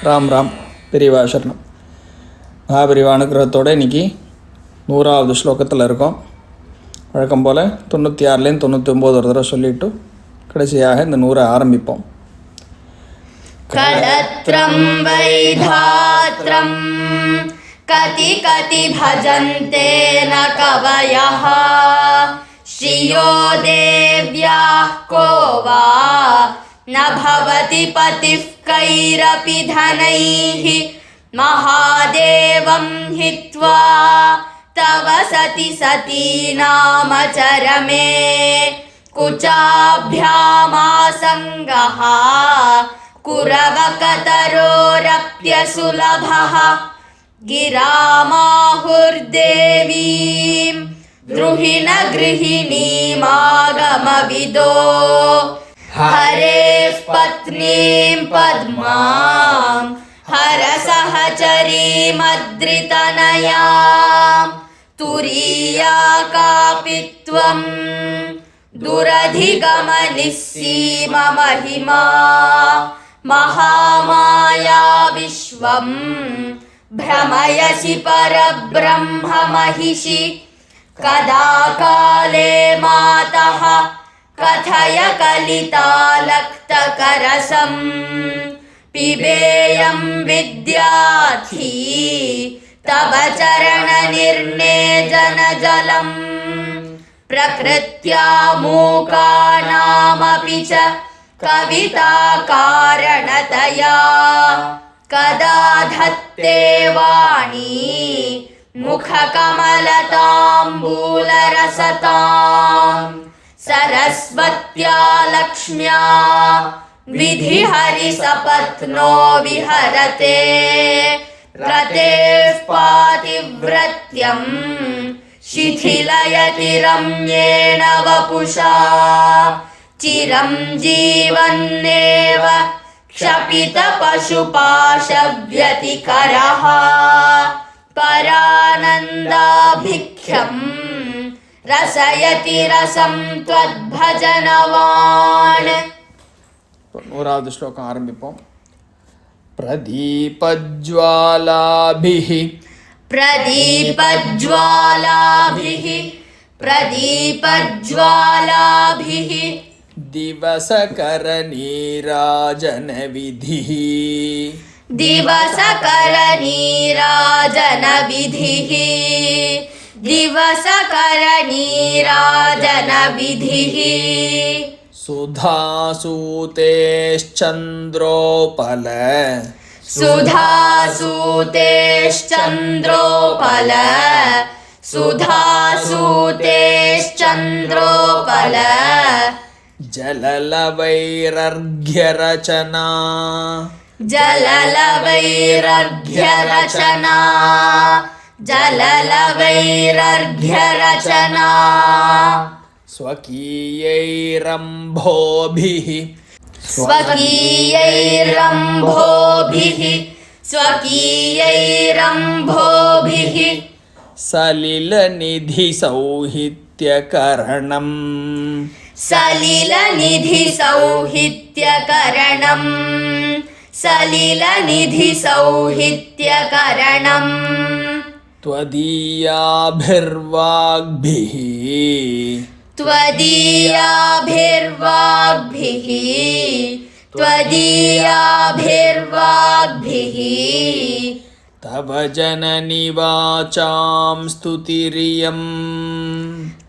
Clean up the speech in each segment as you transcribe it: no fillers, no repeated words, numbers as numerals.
ராம் ராம். பெரியவா சரணம். மகாபெரிவா அனுகிரகத்தோடு இன்றைக்கி 100வது ஸ்லோகத்தில் இருக்கோம். வழக்கம் போல் 96லேருந்து 99 ஒரு தடவை சொல்லிவிட்டு கடைசியாக இந்த 100 ஆரம்பிப்போம். கடத்ரம் வைதாத்ரம் கதி கதி பஜந்தே ந கவயः ஸ்ரீயோ தேவ்யாः கோவா ந பவதி பதிஃ கைரபி தனைः மகாதேவம் ஹித்வா தவ சதி சதி நாமச்சரமே குச்சாப்யாமாசங்கஹ குரவகதரோரப்யசுலபஹ கிராமாஹுர்தேவீம் த்ருஹிண கிருஹிணீமாகமவிதோ ஹரேஃப் பத்னீம் பத்மாம் ஹரசஹச்சரீமத்ரிதனயாம் துரியா காபித்வம் துரதிகமனிஸ்ஸீம மஹிமா மகாமாயா விஸ்வம் பிரமயசி பரப்ரம்ம மஹிஷி கதா காலே மாதः கதய கலிதாலக்தகரசம் பிபேயம் வித்யார்த்தி தவ சரண நிர்ணேஜன ஜலம் பிரக்ருத்யா மூகானாமபி ச கவிதா காரணதயா கதா தத்தே வாணி முககமலதாம்பூலரசதாம் சரஸ்வத்யா லக்ஷ்ம்யா விதிஹரி சபத்னோ விஹரதே ரதேஃப் பாதிவ்ரத்யம் शिथिलयति रम्येण वपुषा चिरं जीवन्नेव क्षपितपशुपाशव्यतिकरः परानन्दाभिख्यं रसयति रसं त्वद्भजनवान्. 100வது ஸ்லோகம் ஆரம்பிப்போம். பிரதீபஜ்வாலாபிஹ प्रदीपज्वालाभिः प्रदीपज्वालाभिः दिवसकरनीराजनविधिः दिवसकरनीराजनविधिः दिवसकरनीराजनविधिः सुधासूतेश्चन्द्रोपल सुधासूतेश्चन्द्रोपल सुधासूतेश्चन्द्रोपल जललवैरर्घ्यरचना जललवैरर्घ्यरचना जललवैरर्घ्यरचना स्वकीयैरम्भोभिः स्वकीयैरम्भोभिः स्वकीयैरम्भोभिः सलिलनिधिसौहित्यकरणम् सलिलनिधिसौहित्यकरणम् सलिलनिधिसौहित्यकरणम् त्वदीयाभिर्वाग्भिः त्वदीयाभिर्वाग्भिः त्वदीयाभिर्वाग्भिः तव जननि वाचां स्तुतिरियम्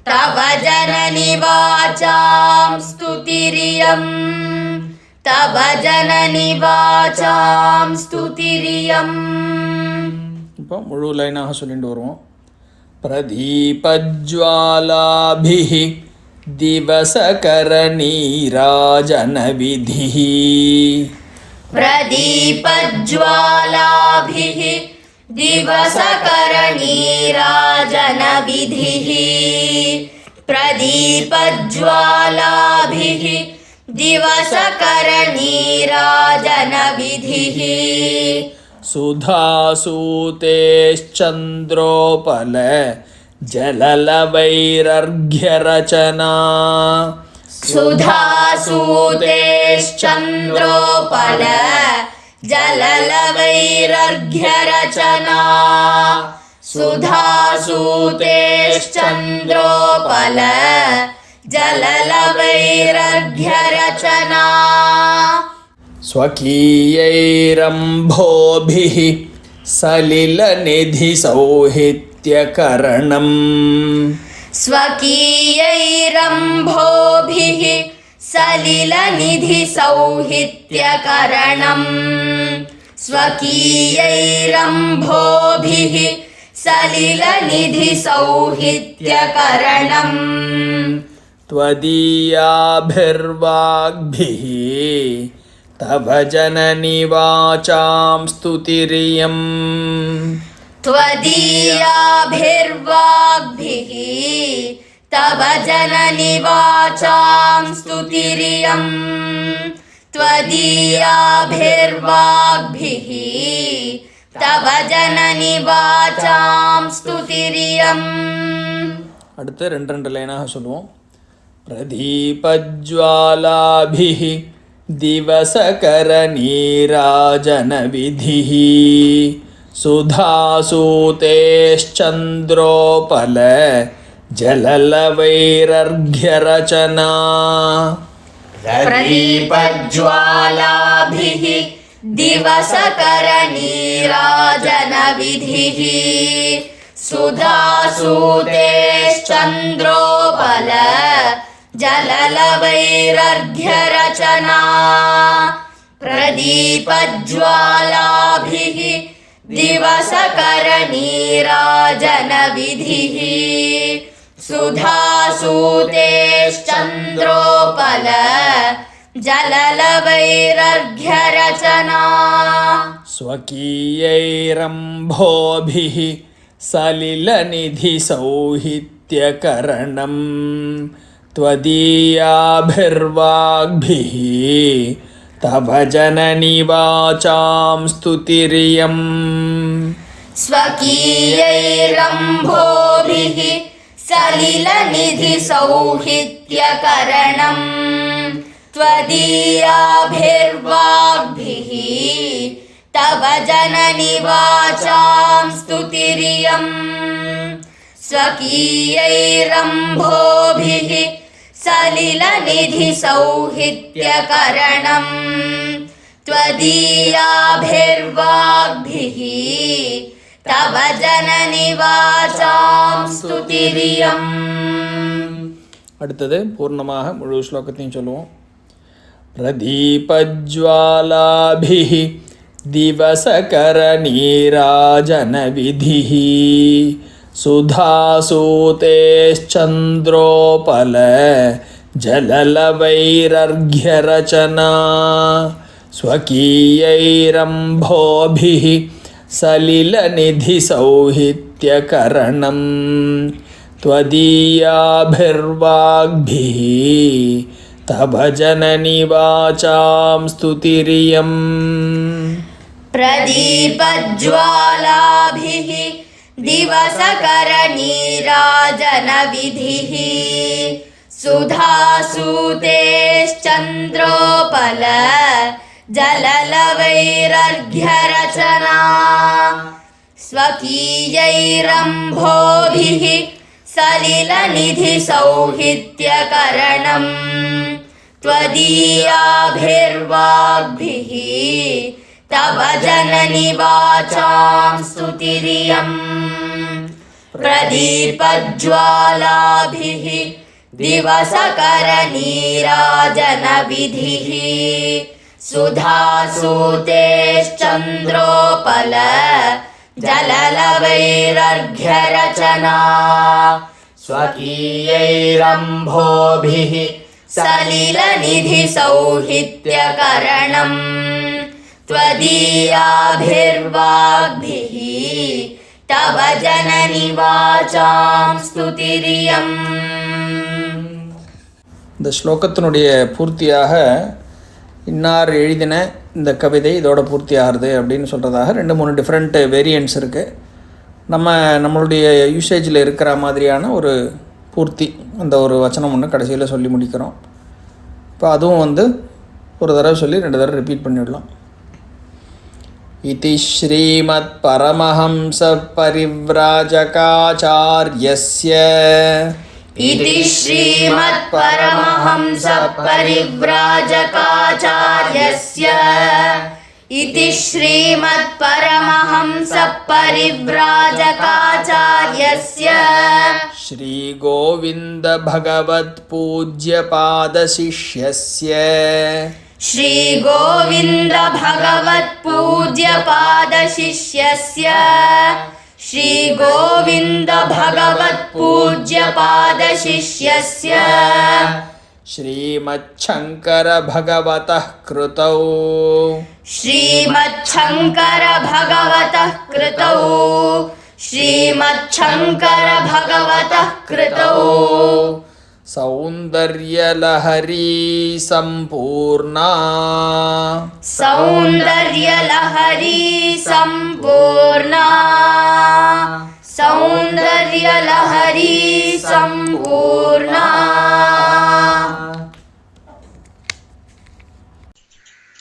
तव जननि वाचां स्तुतिरियम् तव जननि वाचां स्तुतिरियम्. இப்போ முழு லைனாக சொல்லிட்டு வருவோம். प्रदीपज्वालाभिः दिवसकरनीराजनविधिः प्रदीपज्वालाभिः दिवसकरनीराजनविधिः प्रदीपज्वालाभिः दिवसकरनीराजनविधिः सुधासूतेश्चन्द्रोपल जललवैरर्घ्यरचना सुधासूतेश्चन्द्रोपल जललवैरर्घ्यरचना सुधासूतेश्चन्द्रोपल जललवैरर्घ्यरचना स्वकीयैरम्भोभिः सलिलनिधिसौहित्यकरणम् स्वकीयैरम्भोभिः सलिलनिधिसौहित्यकरणम् स्वकीयैरम्भोभिः सलिलनिधिसौहित्यकरणम् त्वदीयाभिर्वाग्भिः तव जननि वाचां स्तुतिरियम् त्वदीयाभिर्वाग्भिः तव जननि वाचां स्तुतिरियम् त्वदीयाभिर्वाग्भिः तव जननि वाचां स्तुतिरियम्. அடுத்து ரெண்டு லைனாக சொல்லுவோம். பிரதீபஜ்வாலாபிः दिवसकरनीराजनविधिः सुधासूतेश्चन्द्रोपल जललवैरर्घ्यरचना प्रदीपज्वालाभिः दिवसकरनीराजनविधिः सुधासूतेश्चन्द्रोपल जललवैरर्घ्यरचना प्रदीपज्वालाभिः दिवसकरनीराजनविधिः सुधासूतेश्चन्द्रोपल जललवैरर्घ्यरचना स्वकीयैरम्भोभिः सलिलनिधिसौहित्यकरणम् त्वदीयाभिर्वाग्भिः तव जननि वाचां स्तुतिरियम् स्वकीयैरम्भोभिः सलिलनिधिसौहित्यकरणम् त्वदीयाभिर्वाग्भिः तव जननि वाचां स्तुतिरियम् स्वकीयैरम्भोभिः सलिलनिधिसौहित्यकरणम् त्वदीयाभिर्वाग्भिः तव जननि वाचां स्तुतिरियम्. அடுத்தது பூர்ணமாக முழு ஸ்லோகத்தையும் சொல்லுவோம். பிரதீபஜ்வாலாபிः दिवसकरनीराजनविधिः सुधासूतेश्चन्द्रोपल जललवैरर्घ्यरचना स्वकीयैरम्भोभिः सलिलनिधिसौहित्यकरणम् त्वदीयाभिर्वाग्भिः तव जननि वाचां स्तुतिरियम् प्रदीपज्वालाभिः दिवसकरनीराजनविधिः सुधासूतेश्चन्द्रोपल जललवैरर्घ्यरचना स्वकीयैरम्भोभिः सलिलनिधिसौहित्यकरणम् त्वदीयाभिर्वाग्भिः तव जननि वाचां स्तुतिरियम् प्रदीपज्वालाभिः दिवसकरनीराजनविधिः सुधासूतेश्चन्द्रोपल जललवैरर्घ्यरचना स्वकीयैरम्भोभिः सलिलनिधिसौहित्यकरणम् त्वदीयाभिर्वाग्भिः तव जननि वाचां स्तुतिरियम्. இந்த ஸ்லோகத்தினுடைய பூர்த்தியாக இன்னார் எழுதின இந்த கவிதை இதோட பூர்த்தி ஆகுது அப்படின்னு சொல்கிறதாக 2-3 டிஃப்ரெண்ட் வேரியண்ட்ஸ் இருக்குது. நம்மளுடைய யூசேஜில் இருக்கிற மாதிரியான ஒரு பூர்த்தி அந்த ஒரு வச்சனம் ஒன்று கடைசியில் சொல்லி முடிக்கிறோம். இப்போ அதுவும் ஒரு தடவை சொல்லி 2 தடவை ரிப்பீட் பண்ணிவிடலாம். इति श्रीमत्परमहंसपरिव्राजकाचार्यस्य इति श्रीमत्परमहंसपरिव्राजकाचार्यस्य इति श्रीमत्परमहंसपरिव्राजकाचार्यस्य श्रीगोविन्दभगवत्पूज्यपादशिष्यस्य श्रीगोविन्दभगवत्पूज्यपादशिष्यस्य श्रीगोविन्दभगवत्पूज्यपादशिष्यस्य श्रीमच्छङ्करभगवतः कृतौ श्रीमच्छङ्करभगवतः कृतौ श्रीमच्छङ्करभगवतः कृतौ सौन्दर्यलहरी सम्पूर्णा सौन्दर्यलहरी सम्पूर्णा सौन्दर्यलहरी सम्पूर्णा.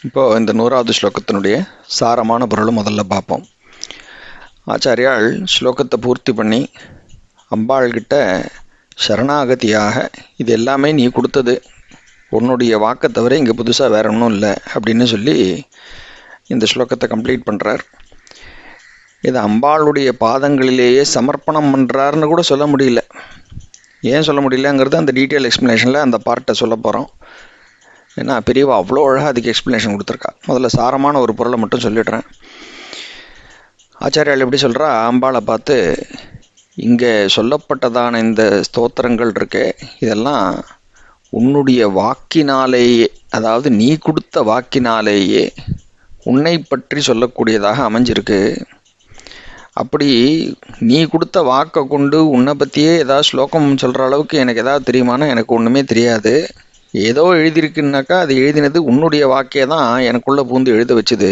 இப்போ இந்த 100வது ஸ்லோகத்தினுடைய சாரமான பொருளை முதல்ல பார்ப்போம். ஆச்சாரியால் ஸ்லோகத்தை பூர்த்தி பண்ணி அம்பாள்கிட்ட சரணாகதியாக இது எல்லாமே நீ கொடுத்தது, உன்னுடைய வாக்கை தவிர இங்கே புதுசாக வேற ஒன்றும் இல்லை அப்படின்னு சொல்லி இந்த ஸ்லோகத்தை கம்ப்ளீட் பண்ணுறார். இது அம்பாளுடைய பாதங்களிலேயே சமர்ப்பணம் பண்ணுறாருன்னு கூட சொல்ல முடியல. ஏன் சொல்ல முடியலங்கிறது அந்த டீட்டெயில் எக்ஸ்ப்ளனேஷனில் அந்த பார்ட்டை சொல்ல போகிறோம். ஏன்னா பெரியவா அவ்வளோ அழகாக அதுக்கு எக்ஸ்ப்ளனேஷன் கொடுத்துருக்கா. முதல்ல சாரமான ஒரு பொருளை மட்டும் சொல்லிடுறேன். ஆச்சாரியால் எப்படி சொல்கிறா, அம்பாளை பார்த்து இங்கே சொல்லப்பட்டதான இந்த ஸ்தோத்திரங்கள் இருக்கே இதெல்லாம் உன்னுடைய வாக்கினாலேயே, அதாவது நீ கொடுத்த வாக்கினாலேயே உன்னை பற்றி சொல்லக்கூடியதாக அமைஞ்சிருக்கு. அப்படி நீ கொடுத்த வாக்கை கொண்டு உன்னை பற்றியே ஏதாவது ஸ்லோகம் சொல்கிற அளவுக்கு எனக்கு ஏதாவது தெரியுமானா எனக்கு ஒன்றுமே தெரியாது. ஏதோ எழுதியிருக்குன்னாக்கா அது எழுதினது உன்னுடைய வாக்கிய தான் எனக்குள்ளே பூந்து எழுத வச்சுது.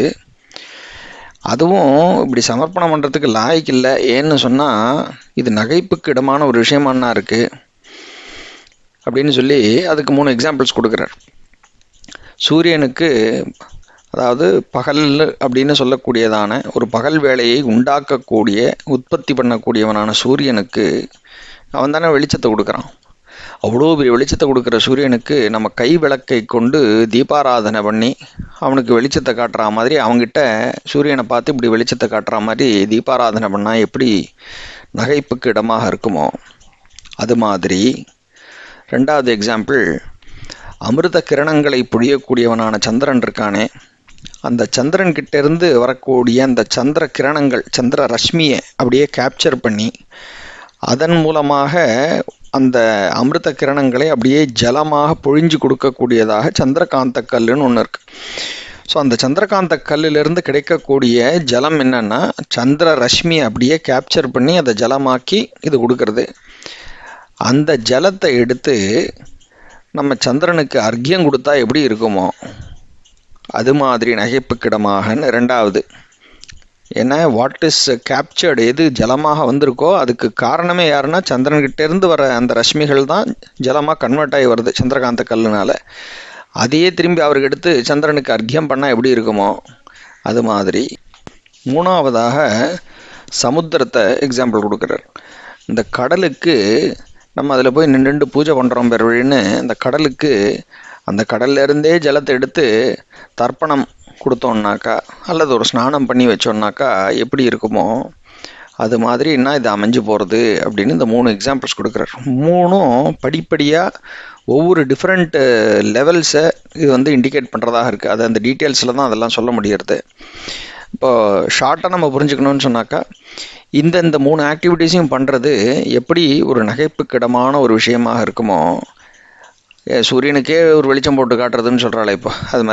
அதுவும் இப்படி சமர்ப்பணம் பண்ணுறதுக்கு லாய்க்கு இல்லை. ஏன்னு சொன்னால் இது நகைப்புக்கு இடமான ஒரு விஷயமானா இருக்குது அப்படின்னு சொல்லி அதுக்கு 3 எக்ஸாம்பிள்ஸ் கொடுக்குறார். சூரியனுக்கு, அதாவது பகல் அப்படின்னு சொல்லக்கூடியதான ஒரு பகல் வேளையை உண்டாக்கக்கூடிய உற்பத்தி பண்ணக்கூடியவனான சூரியனுக்கு அவன் தானே வெளிச்சத்தை கொடுக்குறான். அவ்வளோ பெரிய வெளிச்சத்தை கொடுக்குற சூரியனுக்கு நம்ம கை விளக்கை கொண்டு தீபாராதனை பண்ணி அவனுக்கு வெளிச்சத்தை காட்டுற மாதிரி, அவங்ககிட்ட சூரியனை பார்த்து இப்படி வெளிச்சத்தை காட்டுற மாதிரி தீபாராதனை பண்ணால் எப்படி நகைப்புக்கு இடமாக இருக்குமோ அது மாதிரி. 2வது எக்ஸாம்பிள், அமிர்த கிரணங்களை பொழியக்கூடியவனான சந்திரன் இருக்கானே, அந்த சந்திரன்கிட்ட இருந்து வரக்கூடிய அந்த சந்திர கிரணங்கள், சந்திர ரஷ்மியை அப்படியே கேப்சர் பண்ணி அதன் மூலமாக அந்த அமிர்த கிரணங்களை அப்படியே ஜலமாக பொழிஞ்சு கொடுக்கக்கூடியதாக சந்திரகாந்த கல்லுன்னு ஒன்று இருக்குது. ஸோ அந்த சந்திரகாந்த கல்லிலிருந்து கிடைக்கக்கூடிய ஜலம் என்னன்னா சந்திர ரஷ்மியை அப்படியே கேப்சர் பண்ணி அதை ஜலமாக்கி இது கொடுக்கறது. அந்த ஜலத்தை எடுத்து நம்ம சந்திரனுக்கு அர்க்கியம் கொடுத்தா எப்படி இருக்குமோ அது மாதிரி நகைப்புக்கிடமாகன்னு 2வது. ஏன்னா வாட் இஸ் கேப்சர்டு, எது ஜலமாக வந்திருக்கோ அதுக்கு காரணமே யாருன்னா சந்திரன்கிட்டேருந்து வர அந்த ரஷ்மிகள் தான் ஜலமாக கன்வெர்ட் ஆகி வருது சந்திரகாந்த கல்லுனால. அதையே திரும்பி அவருக்கு எடுத்து சந்திரனுக்கு அர்க்கியம் பண்ணால் எப்படி இருக்குமோ அது மாதிரி. 3வதாக சமுத்திரத்தை எக்ஸாம்பிள் கொடுக்குறார். இந்த கடலுக்கு நம்ம அதில் போய் நின்று பூஜை பண்ணுறோம் பேர் வழின்னு அந்த கடலுக்கு அந்த கடல்லேருந்தே ஜலத்தை எடுத்து தர்ப்பணம் கொடுத்தோன்னாக்கா அல்லது ஒரு ஸ்நானம் பண்ணி வச்சோன்னாக்கா எப்படி இருக்குமோ அது மாதிரி என்ன இது அமைஞ்சு போகிறது அப்படின்னு இந்த 3 எக்ஸாம்பிள்ஸ் கொடுக்குறார். 3ம் படிப்படியாக ஒவ்வொரு டிஃப்ரெண்ட் லெவல்ஸை இது வந்து இண்டிகேட் பண்ணுறதாக இருக்குது. அது அந்த டீட்டெயில்ஸில் தான் அதெல்லாம் சொல்ல முடியறது. இப்போ ஷார்ட்டாக நம்ம புரிஞ்சுக்கணும்னு சொன்னாக்கா இந்த 3 ஆக்டிவிட்டீஸையும் பண்ணுறது எப்படி ஒரு நகைப்புக்கிடமான ஒரு விஷயமாக இருக்குமோ, சூரியனுக்கே ஒரு வெளிச்சம் போட்டு காட்டுறதுன்னு சொல்கிறாள் இப்போ, அது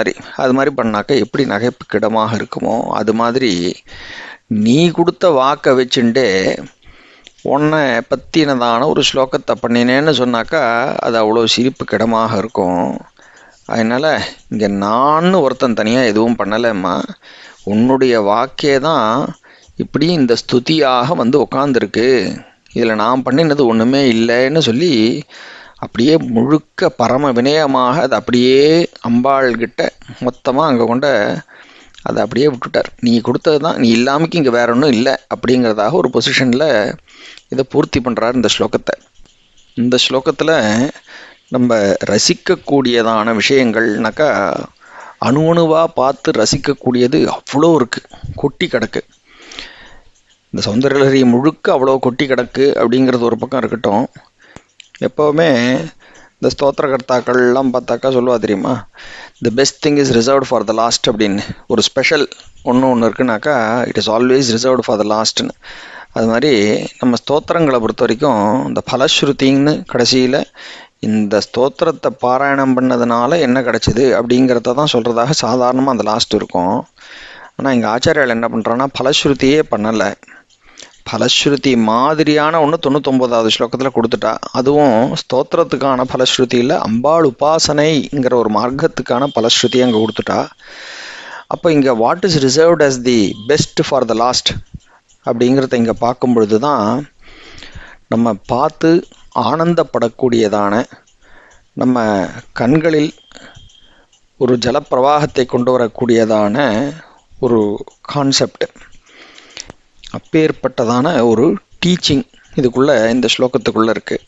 மாதிரி பண்ணாக்கா எப்படி நகைப்புக்கிடமாக இருக்குமோ அது மாதிரி நீ கொடுத்த வாக்கை வச்சுட்டே உன்னை பற்றினதான ஒரு ஸ்லோகத்தை பண்ணினேன்னு சொன்னாக்கா அது அவ்வளோ சிரிப்புக்கிடமாக இருக்கும். அதனால் இங்கே நான் ஒருத்தன் தனியாக எதுவும் பண்ணலைம்மா, உன்னுடைய வாக்கே தான் இப்படி இந்த ஸ்துதியாக வந்து உக்காந்துருக்கு, இதில் நான் பண்ணினது ஒன்றுமே இல்லைன்னு சொல்லி அப்படியே முழுக்க பரம வினயமாக அது அப்படியே அம்பாள்கிட்ட மொத்தமாக அங்கே கொண்ட அதை அப்படியே விட்டுட்டார். நீ கொடுத்தது தான், நீ இல்லாமக்கு இங்கே வேற ஒன்றும் இல்லை அப்படிங்கிறதாக ஒரு பொசிஷனில் இதை பூர்த்தி பண்ணுறார் இந்த ஸ்லோகத்தை. இந்த ஸ்லோகத்தில் நம்ம ரசிக்கக்கூடியதான விஷயங்கள்னாக்கா அணுவாக பார்த்து ரசிக்கக்கூடியது அவ்வளோ இருக்குது, கொட்டி கிடக்கு. இந்த சௌந்தரலஹரி முழுக்க அவ்வளோ கொட்டி கிடக்கு அப்படிங்கிறது ஒரு பக்கம் இருக்கட்டும். எப்போவுமே இந்த ஸ்தோத்திரகர்த்தாக்கள்லாம் பார்த்தாக்கா சொல்லுவா தெரியுமா, the best thing is reserved for the last அப்படின்னு. ஒரு ஸ்பெஷல் ஒன்று இருக்குனாக்கா it is always reserved for the லாஸ்ட்னு. அது மாதிரி நம்ம ஸ்தோத்திரங்களை பொறுத்த வரைக்கும் இந்த பலஸ்ருதின்னு கடைசியில் இந்த ஸ்தோத்திரத்தை பாராயணம் பண்ணதுனால என்ன கிடச்சிது அப்படிங்கிறத தான் சொல்கிறதாக சாதாரணமாக அந்த லாஸ்ட் இருக்கும். ஆனால் இங்கே ஆச்சாரியால் என்ன பண்ணுறான்னா பலஸ்ருதியே பண்ணலை. பலஸ்ருதி மாதிரியான ஒன்று 99வது ஸ்லோகத்தில் கொடுத்துட்டா. அதுவும் ஸ்தோத்திரத்துக்கான பலஸ்ருதியில் அம்பாள் உபாசனைங்கிற ஒரு மார்க்கத்துக்கான பலஸ்ருதி அங்கே கொடுத்துட்டா. அப்போ இங்கே what is reserved as the best for the last அப்படிங்கிறத இங்கே பார்க்கும் பொழுது தான் நம்ம பார்த்து ஆனந்தப்படக்கூடியதான, நம்ம கண்களில் ஒரு ஜலப்பிரவாகத்தை கொண்டு வரக்கூடியதான ஒரு கான்செப்ட், அப்பேற்பட்டதான ஒரு டீச்சிங் இதுக்குள்ளே இந்த ஸ்லோகத்துக்குள்ளே இருக்குது.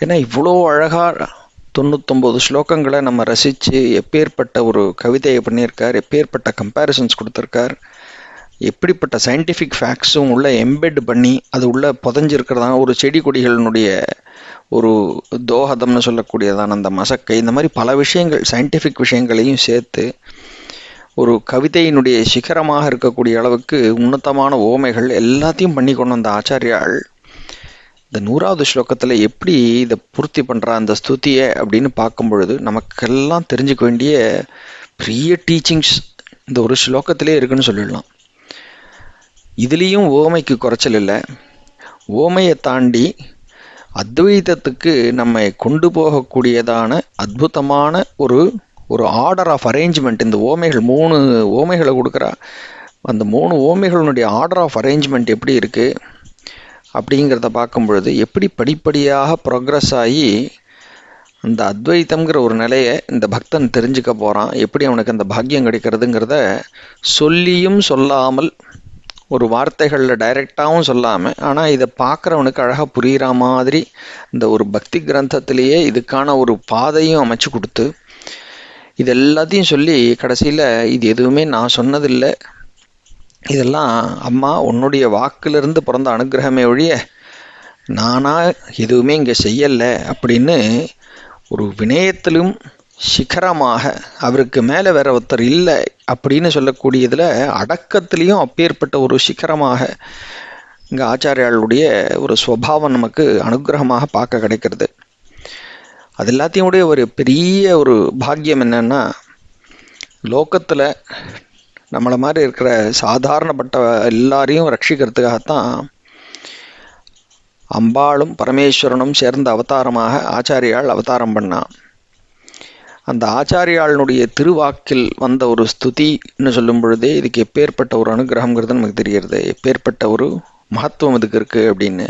ஏன்னா இவ்வளோ அழகாக 99 ஸ்லோகங்களை நம்ம ரசித்து எப்பேற்பட்ட ஒரு கவிதையை பண்ணியிருக்கார், எப்பேற்பட்ட கம்பேரிசன்ஸ் கொடுத்துருக்கார், எப்படிப்பட்ட சயின்டிஃபிக் ஃபேக்ட்ஸும் உள்ளே எம்பெட் பண்ணி அது உள்ளே புதஞ்சிருக்கிறதான ஒரு செடி கொடிகளினுடைய ஒரு தோஹதம்னு சொல்லக்கூடியதான அந்த மசக்கை, இந்த மாதிரி பல விஷயங்கள் சயின்டிஃபிக் விஷயங்களையும் சேர்த்து ஒரு கவிதையினுடைய சிகரமாக இருக்கக்கூடிய அளவுக்கு உன்னதமான ஓமைகள் எல்லாத்தையும் பண்ணி கொண்டு வந்த ஆச்சாரியால் இந்த 100வது ஸ்லோகத்தில் எப்படி இதை பூர்த்தி பண்ணுறா அந்த ஸ்துதியை அப்படின்னு பார்க்கும் பொழுது நமக்கெல்லாம் தெரிஞ்சுக்க வேண்டிய பெரிய டீச்சிங்ஸ் இந்த ஒரு ஸ்லோகத்திலே இருக்குன்னு சொல்லிடலாம். இதுலேயும் ஓமைக்கு குறைச்சல் இல்லை. ஓமையை தாண்டி அத்வைதத்துக்கு நம்மை கொண்டு போகக்கூடியதான அற்புதமான ஒரு ஆர்டர் ஆஃப் அரேஞ்ச்மெண்ட். இந்த ஓமைகள் 3 ஓமைகளை கொடுக்குறா. அந்த 3 ஓமைகளுடைய ஆர்டர் ஆஃப் அரேஞ்ச்மெண்ட் எப்படி இருக்குது அப்படிங்கிறத பார்க்கும் பொழுது எப்படி படிப்படியாக ப்ரோக்ரஸ் ஆகி அந்த அத்வைத்தம்ங்கிற ஒரு நிலையை இந்த பக்தன் தெரிஞ்சுக்க போகிறான், எப்படி அவனுக்கு அந்த பாக்கியம் கிடைக்கிறதுங்கிறத சொல்லியும் சொல்லாமல், ஒரு வார்த்தைகளில் டைரெக்டாகவும் சொல்லாமல், ஆனால் இதை பார்க்குறவனுக்கு அழகாக புரிகிற மாதிரி இந்த ஒரு பக்தி கிரந்தத்திலேயே இதுக்கான ஒரு பாதையும் அமைச்சு கொடுத்து இது எல்லாத்தையும் சொல்லி கடைசியில் இது எதுவுமே நான் சொன்னதில்லை, இதெல்லாம் அம்மா உன்னுடைய வாக்கிலிருந்து பிறந்த அனுகிரகமே ஒழிய நானா எதுவுமே இங்கே செய்யலை அப்படின்னு ஒரு வினயத்திலும் சிகரமாக, அவருக்கு மேலே வேற ஒருத்தர் இல்லை அப்படின்னு சொல்லக்கூடியதில் அடக்கத்திலையும் அப்பேற்பட்ட ஒரு சிகரமாக இங்கே ஆச்சாரியாளுடைய ஒரு ஸ்வபாவம் நமக்கு அனுகிரகமாக பார்க்க கிடைக்கிறது. அது எல்லாத்தையும் உடைய ஒரு பெரிய ஒரு பாக்கியம் என்னன்னா, லோகத்தில் நம்மளை மாதிரி இருக்கிற சாதாரணப்பட்ட எல்லாரையும் ரட்சிக்கிறதுக்காகத்தான் அம்பாளும் பரமேஸ்வரனும் சேர்ந்த அவதாரமாக ஆச்சாரியால் அவதாரம் பண்ணா. அந்த ஆச்சாரியாளுடைய திருவாக்கில் வந்த ஒரு ஸ்துதின்னு சொல்லும் பொழுதே இதுக்கு எப்பேற்பட்ட ஒரு அனுகிரகங்கிறது நமக்கு தெரிகிறது, எப்பேற்பட்ட ஒரு மகத்துவம் இதுக்கு இருக்குது அப்படின்னு.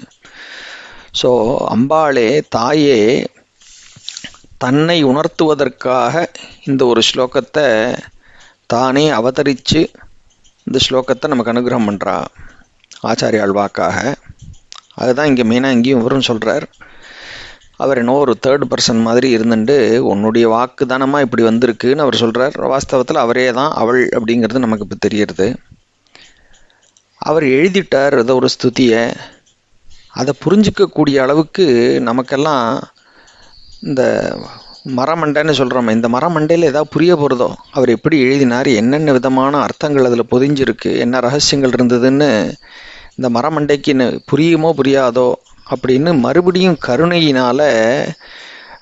ஸோ அம்பாளே தாயே தன்னை உணர்த்துவதற்காக இந்த ஒரு ஸ்லோகத்தை தானே அவதரித்து இந்த ஸ்லோகத்தை நமக்கு அனுகிரகம் பண்ணுறா ஆச்சாரியாள் வாக்காக. அதுதான் இங்கே மெயினாக இங்கேயும் இவரும் சொல்கிறார். அவர் என்ன ஒரு 3rd பர்சன் மாதிரி இருந்துட்டு உன்னுடைய வாக்கு தானமா இப்படி வந்திருக்குன்னு அவர் சொல்கிறார். வாஸ்தவத்தில் அவரே தான் அவள் அப்படிங்கிறது நமக்கு இப்போ தெரியறது. அவர் எழுதிட்டார் ஏதோ ஒரு ஸ்துதியை, அதை புரிஞ்சிக்கக்கூடிய அளவுக்கு நமக்கெல்லாம் இந்த மரமண்டைன்னு சொல்கிறோம், இந்த மரமண்டையில் ஏதாவது புரிய போகிறதோ, அவர் எப்படி எழுதினார், என்னென்ன விதமான அர்த்தங்கள் அதில் பொதிஞ்சிருக்கு, என்ன ரகசியங்கள் இருந்ததுன்னு இந்த மரமண்டைக்கு புரியுமோ புரியாதோ அப்படின்னு மறுபடியும் கருணையினால்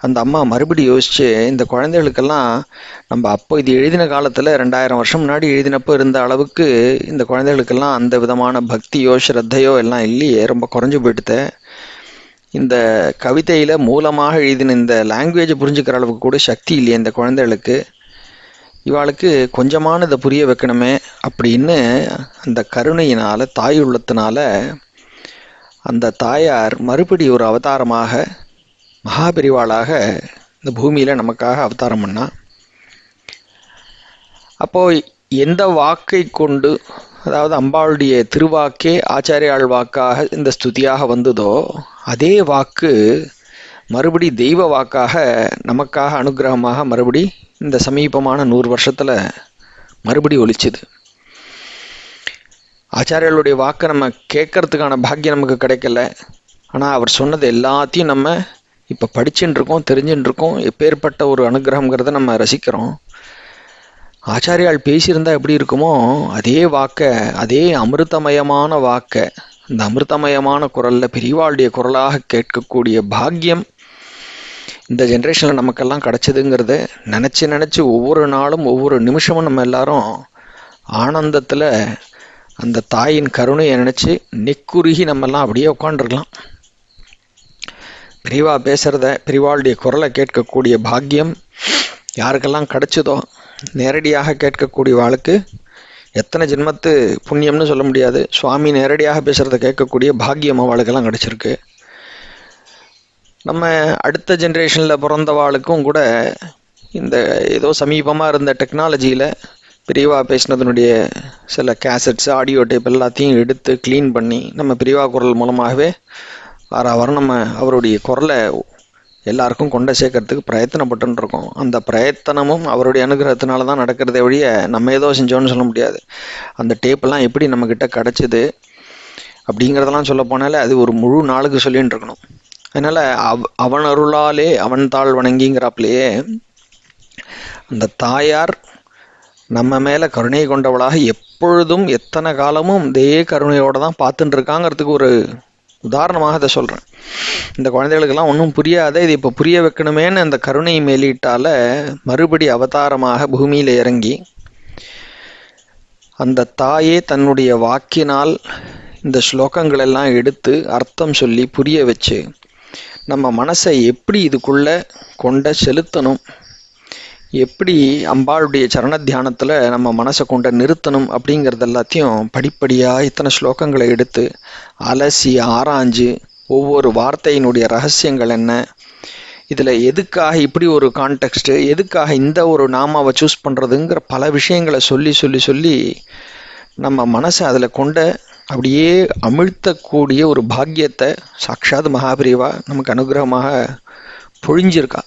அந்த அம்மா மறுபடியும் யோசிச்சு இந்த குழந்தைகளுக்கெல்லாம் நம்ம அப்போ இது எழுதின காலத்தில் 2000 வருஷம் முன்னாடி எழுதினப்போ இருந்த அளவுக்கு இந்த குழந்தைகளுக்கெல்லாம் அந்த விதமான பக்தியோ ஸ்ரத்தையோ எல்லாம் இல்லையே, ரொம்ப குறைஞ்சி போயிடுது. இந்த கவிதையில் மூலமாக எழுதின இந்த லாங்குவேஜை புரிஞ்சுக்கிற அளவுக்கு கூட சக்தி இல்லையே இந்த குழந்தைகளுக்கு, இவாளுக்கு கொஞ்சமான இதை புரிய வைக்கணுமே அப்படின்னு அந்த கருணையினால் தாய் உள்ளத்தினால அந்த தாயார் மறுபடி ஒரு அவதாரமாக மகாபெரிவாளாக இந்த பூமியில் நமக்காக அவதாரம் பண்ணா. அப்போது எந்த வாக்கை கொண்டு, அதாவது அம்பாளுடைய திருவாக்கே ஆச்சாரியாள் வாக்காக இந்த ஸ்துதியாக வந்ததோ அதே வாக்கு மறுபடி தெய்வ வாக்காக நமக்காக அனுகிரகமாக மறுபடி இந்த சமீபமான 100 வருஷத்தில் மறுபடி ஒலிச்சுது. ஆச்சாரியாளுடைய வாக்கை நம்ம கேட்கறதுக்கான பாக்கியம் நமக்கு கிடைக்கல. ஆனால் அவர் சொன்னது எல்லாத்தையும் நம்ம இப்போ படிச்சுட்டு இருக்கோம், தெரிஞ்சுட்டு இருக்கோம். எப்பேற்பட்ட ஒரு அனுகிரகங்கிறத நம்ம ரசிக்கிறோம். ஆச்சாரியால் பேசியிருந்தா எப்படி இருக்குமோ அதே வாக்கை, அதே அமிர்தமயமான வாக்கை, இந்த அமிர்தமயமான குரலில் பெரியவாளுடைய குரலாக கேட்கக்கூடிய பாக்கியம் இந்த ஜென்ரேஷனில் நமக்கெல்லாம் கிடச்சிதுங்கிறத நினச்சி ஒவ்வொரு நாளும் ஒவ்வொரு நிமிஷமும் நம்ம எல்லாரும் ஆனந்தத்தில் அந்த தாயின் கருணையை நினச்சி நெக்குருகி நம்மெல்லாம் அப்படியே உட்காண்டிருக்கலாம். பெரியவா பேசுகிறத, பெரியவாளுடைய குரலை கேட்கக்கூடிய பாக்கியம் யாருக்கெல்லாம் கிடச்சிதோ, நேரடியாக கேட்கக்கூடிய வாழ்க்கு எத்தனை ஜென்மத்து புண்ணியம்னு சொல்ல முடியாது. சுவாமி நேரடியாக பேசுகிறத கேட்கக்கூடிய பாக்கியம் அவளுக்கெல்லாம் கிடச்சிருக்கு. நம்ம அடுத்த ஜென்ரேஷனில் பிறந்தவாளுக்கும் கூட இந்த ஏதோ சமீபமாக இருந்த டெக்னாலஜியில் பெரியவா பேசினதனுடைய சில கேசட்ஸ், ஆடியோ டேப் எல்லாத்தையும் எடுத்து க்ளீன் பண்ணி நம்ம பெரியவா குரல் மூலமாகவே வாரம் நம்ம அவருடைய குரலை எல்லாருக்கும் கொண்டு சேர்க்கறதுக்கு பிரயத்தனப்பட்டுன்னு இருக்கோம். அந்த பிரயத்தனமும் அவருடைய அனுகிரகத்தினால தான் நடக்கிறதே ஒழிய நம்ம ஏதோ செஞ்சோன்னு சொல்ல முடியாது. அந்த டேப்பெல்லாம் எப்படி நம்மக்கிட்ட கிடச்சிது அப்படிங்கிறதெல்லாம் சொல்ல போனாலே அது ஒரு முழு நாளுக்கு சொல்லின்னு இருக்கணும். அதனால் அவன் அருளாலே அவன் தாழ் வணங்கிங்கிறாப்லையே அந்த தாயார் நம்ம மேலே கருணை கொண்டவளாக எப்பொழுதும் எத்தனை காலமும் இதே கருணையோடு தான் பார்த்துட்டு இருக்காங்கிறதுக்கு ஒரு உதாரணமாக அதை சொல்கிறேன். இந்த குழந்தைகளுக்கெல்லாம் ஒன்றும் புரியாத, இது இப்போ புரிய வைக்கணுமேன்னு அந்த கருணை மேலிட்டால மறுபடி அவதாரமாக பூமியில் இறங்கி அந்த தாயே தன்னுடைய வாக்கினால் இந்த ஸ்லோகங்களெல்லாம் எடுத்து அர்த்தம் சொல்லி புரிய வச்சு நம்ம மனசை எப்படி இதுக்குள்ளே கொண்ட செலுத்தணும், எப்படி அம்பாளுடைய சரண தியானத்தில் நம்ம மனசை கொண்ட நிறுத்தணும் அப்படிங்கிறது எல்லாத்தையும் படிப்படியாக இத்தனை ஸ்லோகங்களை எடுத்து அலசி ஆராய்ஞ்சு ஒவ்வொரு வார்த்தையினுடைய ரகசியங்கள் என்ன, இதில் எதுக்காக இப்படி ஒரு கான்டெக்ஸ்ட்டு, எதுக்காக இந்த ஒரு நாமாவை சூஸ் பண்ணுறதுங்கிற பல விஷயங்களை சொல்லி சொல்லி சொல்லி நம்ம மனசை அதில் கொண்ட அப்படியே அமிழ்த்தக்கூடிய ஒரு பாக்கியத்தை சாட்சாத் மகாபிரிவா நமக்கு அனுகிரகமாக பொழிஞ்சிருக்கா.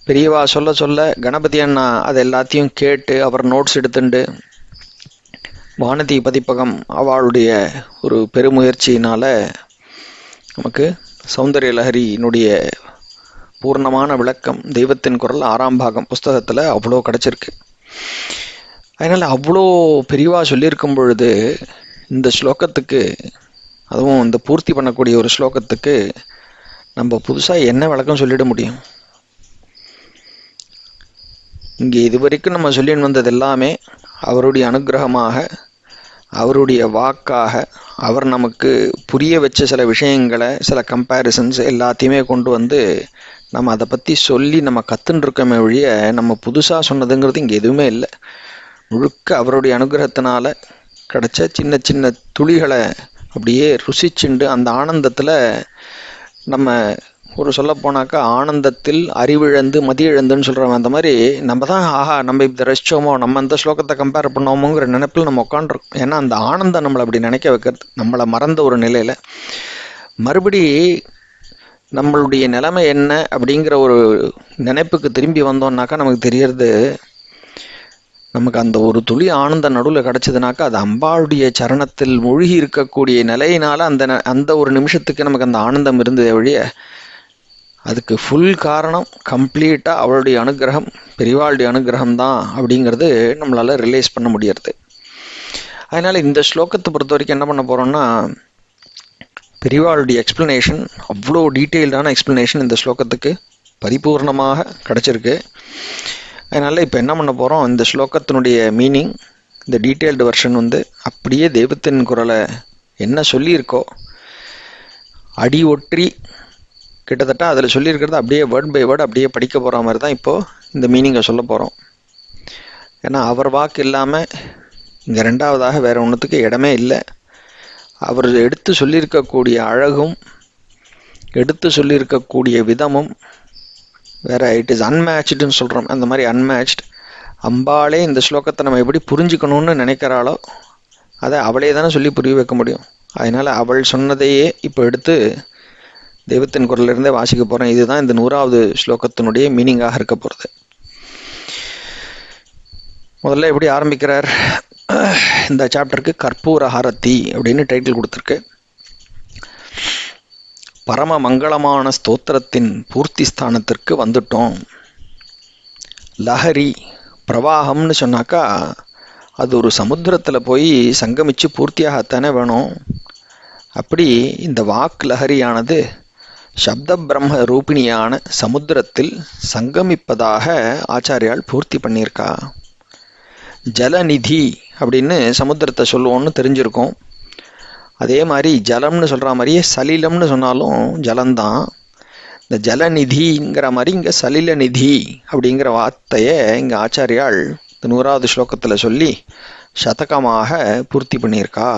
பெரியவா சொல்ல சொல்ல கணபதி அண்ணா அது எல்லாத்தையும் கேட்டு அவர் நோட்ஸ் எடுத்துண்டு வானதி பதிப்பகம் அவளுடைய ஒரு பெருமுயற்சியினால் நமக்கு சௌந்தரிய லஹரியினுடைய பூர்ணமான விளக்கம் தெய்வத்தின் குரல் 6ஆம் பாகம் புஸ்தகத்தில் அவ்வளோ கிடச்சிருக்கு. அதனால் அவ்வளோ பெரியவா சொல்லியிருக்கும் பொழுது இந்த ஸ்லோகத்துக்கு, அதுவும் இந்த பூர்த்தி பண்ணக்கூடிய ஒரு ஸ்லோகத்துக்கு நம்ம புதுசாக என்ன விளக்கம் சொல்லிட முடியும்? இங்கே இதுவரைக்கும் நம்ம சொல்லின்னு வந்தது எல்லாமே அவருடைய அனுகிரகமாக, அவருடைய வாக்காக, அவர் நமக்கு புரிய வச்ச சில விஷயங்களை, சில கம்பேரிசன்ஸ் எல்லாத்தையுமே கொண்டு வந்து நம்ம அதை பற்றி சொல்லி நம்ம கற்றுன்னு இருக்கோமே ஒழிய நம்ம புதுசாக சொன்னதுங்கிறது இங்கே எதுவுமே இல்லை. முழுக்க அவருடைய அனுகிரகத்தினால கிடைச்ச சின்ன சின்ன துளிகளை அப்படியே ருசிச்சுண்டு அந்த ஆனந்தத்தில் நம்ம ஒரு சொல்லப்போனாக்கா ஆனந்தத்தில் அறிவிழந்து மதியிழந்துன்னு சொல்கிறோம். அந்த மாதிரி நம்ம தான் ஆஹா நம்ம இப்படி ரசித்தோமோ, நம்ம அந்த ஸ்லோகத்தை கம்பேர் பண்ணோமோங்கிற நினைப்பில் நம்ம உட்காந்துருக்கோம். ஏன்னா அந்த ஆனந்தம் நம்மளை அப்படி நினைக்க வைக்கிறது, நம்மளை மறந்த ஒரு நிலையில் மறுபடி நம்மளுடைய நிலைமை என்ன அப்படிங்கிற ஒரு நினைப்புக்கு திரும்பி வந்தோம்னாக்கா நமக்கு தெரியறது, நமக்கு அந்த ஒரு துளி ஆனந்த நடுவில் கிடச்சிதுனாக்கா அது அம்பாளுடைய சரணத்தில் மூழ்கி இருக்கக்கூடிய நிலையினால் அந்த ஒரு நிமிஷத்துக்கு நமக்கு அந்த ஆனந்தம் இருந்ததே ஒழிய அதுக்கு ஃபுல் காரணம் கம்ப்ளீட்டாக அவளுடைய அனுகிரகம், பெரியவாளுடைய அனுகிரகம் தான் அப்படிங்கிறது நம்மளால் ரியலைஸ் பண்ண முடியறது. அதனால் இந்த ஸ்லோகத்தை பொறுத்த வரைக்கும் என்ன பண்ண போகிறோம்னா, பெரியவாளுடைய எக்ஸ்ப்ளனேஷன், அவ்வளோ டீட்டெயில்டான எக்ஸ்ப்ளனேஷன் இந்த ஸ்லோகத்துக்கு பரிபூர்ணமாக கிடச்சிருக்கு. அதனால் இப்போ என்ன பண்ண போகிறோம், இந்த ஸ்லோகத்தினுடைய மீனிங், இந்த டீட்டெயில்டு வெர்ஷன் வந்து அப்படியே தெய்வத்தின் குரலை என்ன சொல்லியிருக்கோ அடி ஒற்றி கிட்டத்தட்ட அதில் சொல்லியிருக்கிறது அப்படியே வேர்ட் பை வேர்டு அப்படியே படிக்க போகிற மாதிரி தான் இப்போது இந்த மீனிங்கை சொல்ல போகிறோம். ஏன்னா அவர் வாக்கு இல்லாமல் இங்கே ரெண்டாவதாக வேறு ஒன்றுத்துக்கு இடமே இல்லை. அவர் எடுத்து சொல்லியிருக்கக்கூடிய அழகும் எடுத்து சொல்லியிருக்கக்கூடிய விதமும் வேறு, இட் இஸ் அன்மேட்ச்டுன்னு சொல்கிறோம், அந்த மாதிரி அன்மேட்ச்டு. அம்பாளே இந்த ஸ்லோகத்தை நம்ம எப்படி புரிஞ்சுக்கணும்னு நினைக்கிறாளோ அதை அவளே தானே சொல்லி புரிய வைக்க முடியும். அதனால் அவள் சொன்னதையே இப்போ எடுத்து தெய்வத்தின் குரலிருந்தே வாசிக்க போகிறேன். இதுதான் இந்த 100வது ஸ்லோகத்தினுடைய மீனிங்காக இருக்க போகிறது. முதல்ல எப்படி ஆரம்பிக்கிறார்? இந்த சாப்டருக்கு கற்பூர ஹாரத்தி அப்படின்னு டைட்டில் கொடுத்துருக்கு. பரம மங்களமான ஸ்தோத்திரத்தின் பூர்த்தி ஸ்தானத்திற்கு வந்துட்டோம். லஹரி பிரவாகம்னு சொன்னாக்கா அது ஒரு சமுத்திரத்தில் போய் சங்கமித்து பூர்த்தியாகத்தானே வேணும். அப்படி இந்த வாக் லஹரியானது சப்த பிரம்ம ரூபிணியான சமுத்திரத்தில் சங்கமிப்பதாக ஆச்சாரியால் பூர்த்தி பண்ணியிருக்கா. ஜலநிதி அப்படின்னு சமுத்திரத்தை சொல்லுவோன்னு தெரிஞ்சிருக்கோம். அதே மாதிரி ஜலம்னு சொல்கிற மாதிரியே சலிலம்னு சொன்னாலும் ஜலம்தான். இந்த ஜலநிதிங்கிற மாதிரி இங்கே சலில நிதி அப்படிங்கிற வார்த்தையை இங்கே ஆச்சாரியால் இந்த 100வது ஸ்லோகத்தில் சொல்லி சதகமாக பூர்த்தி பண்ணியிருக்கா.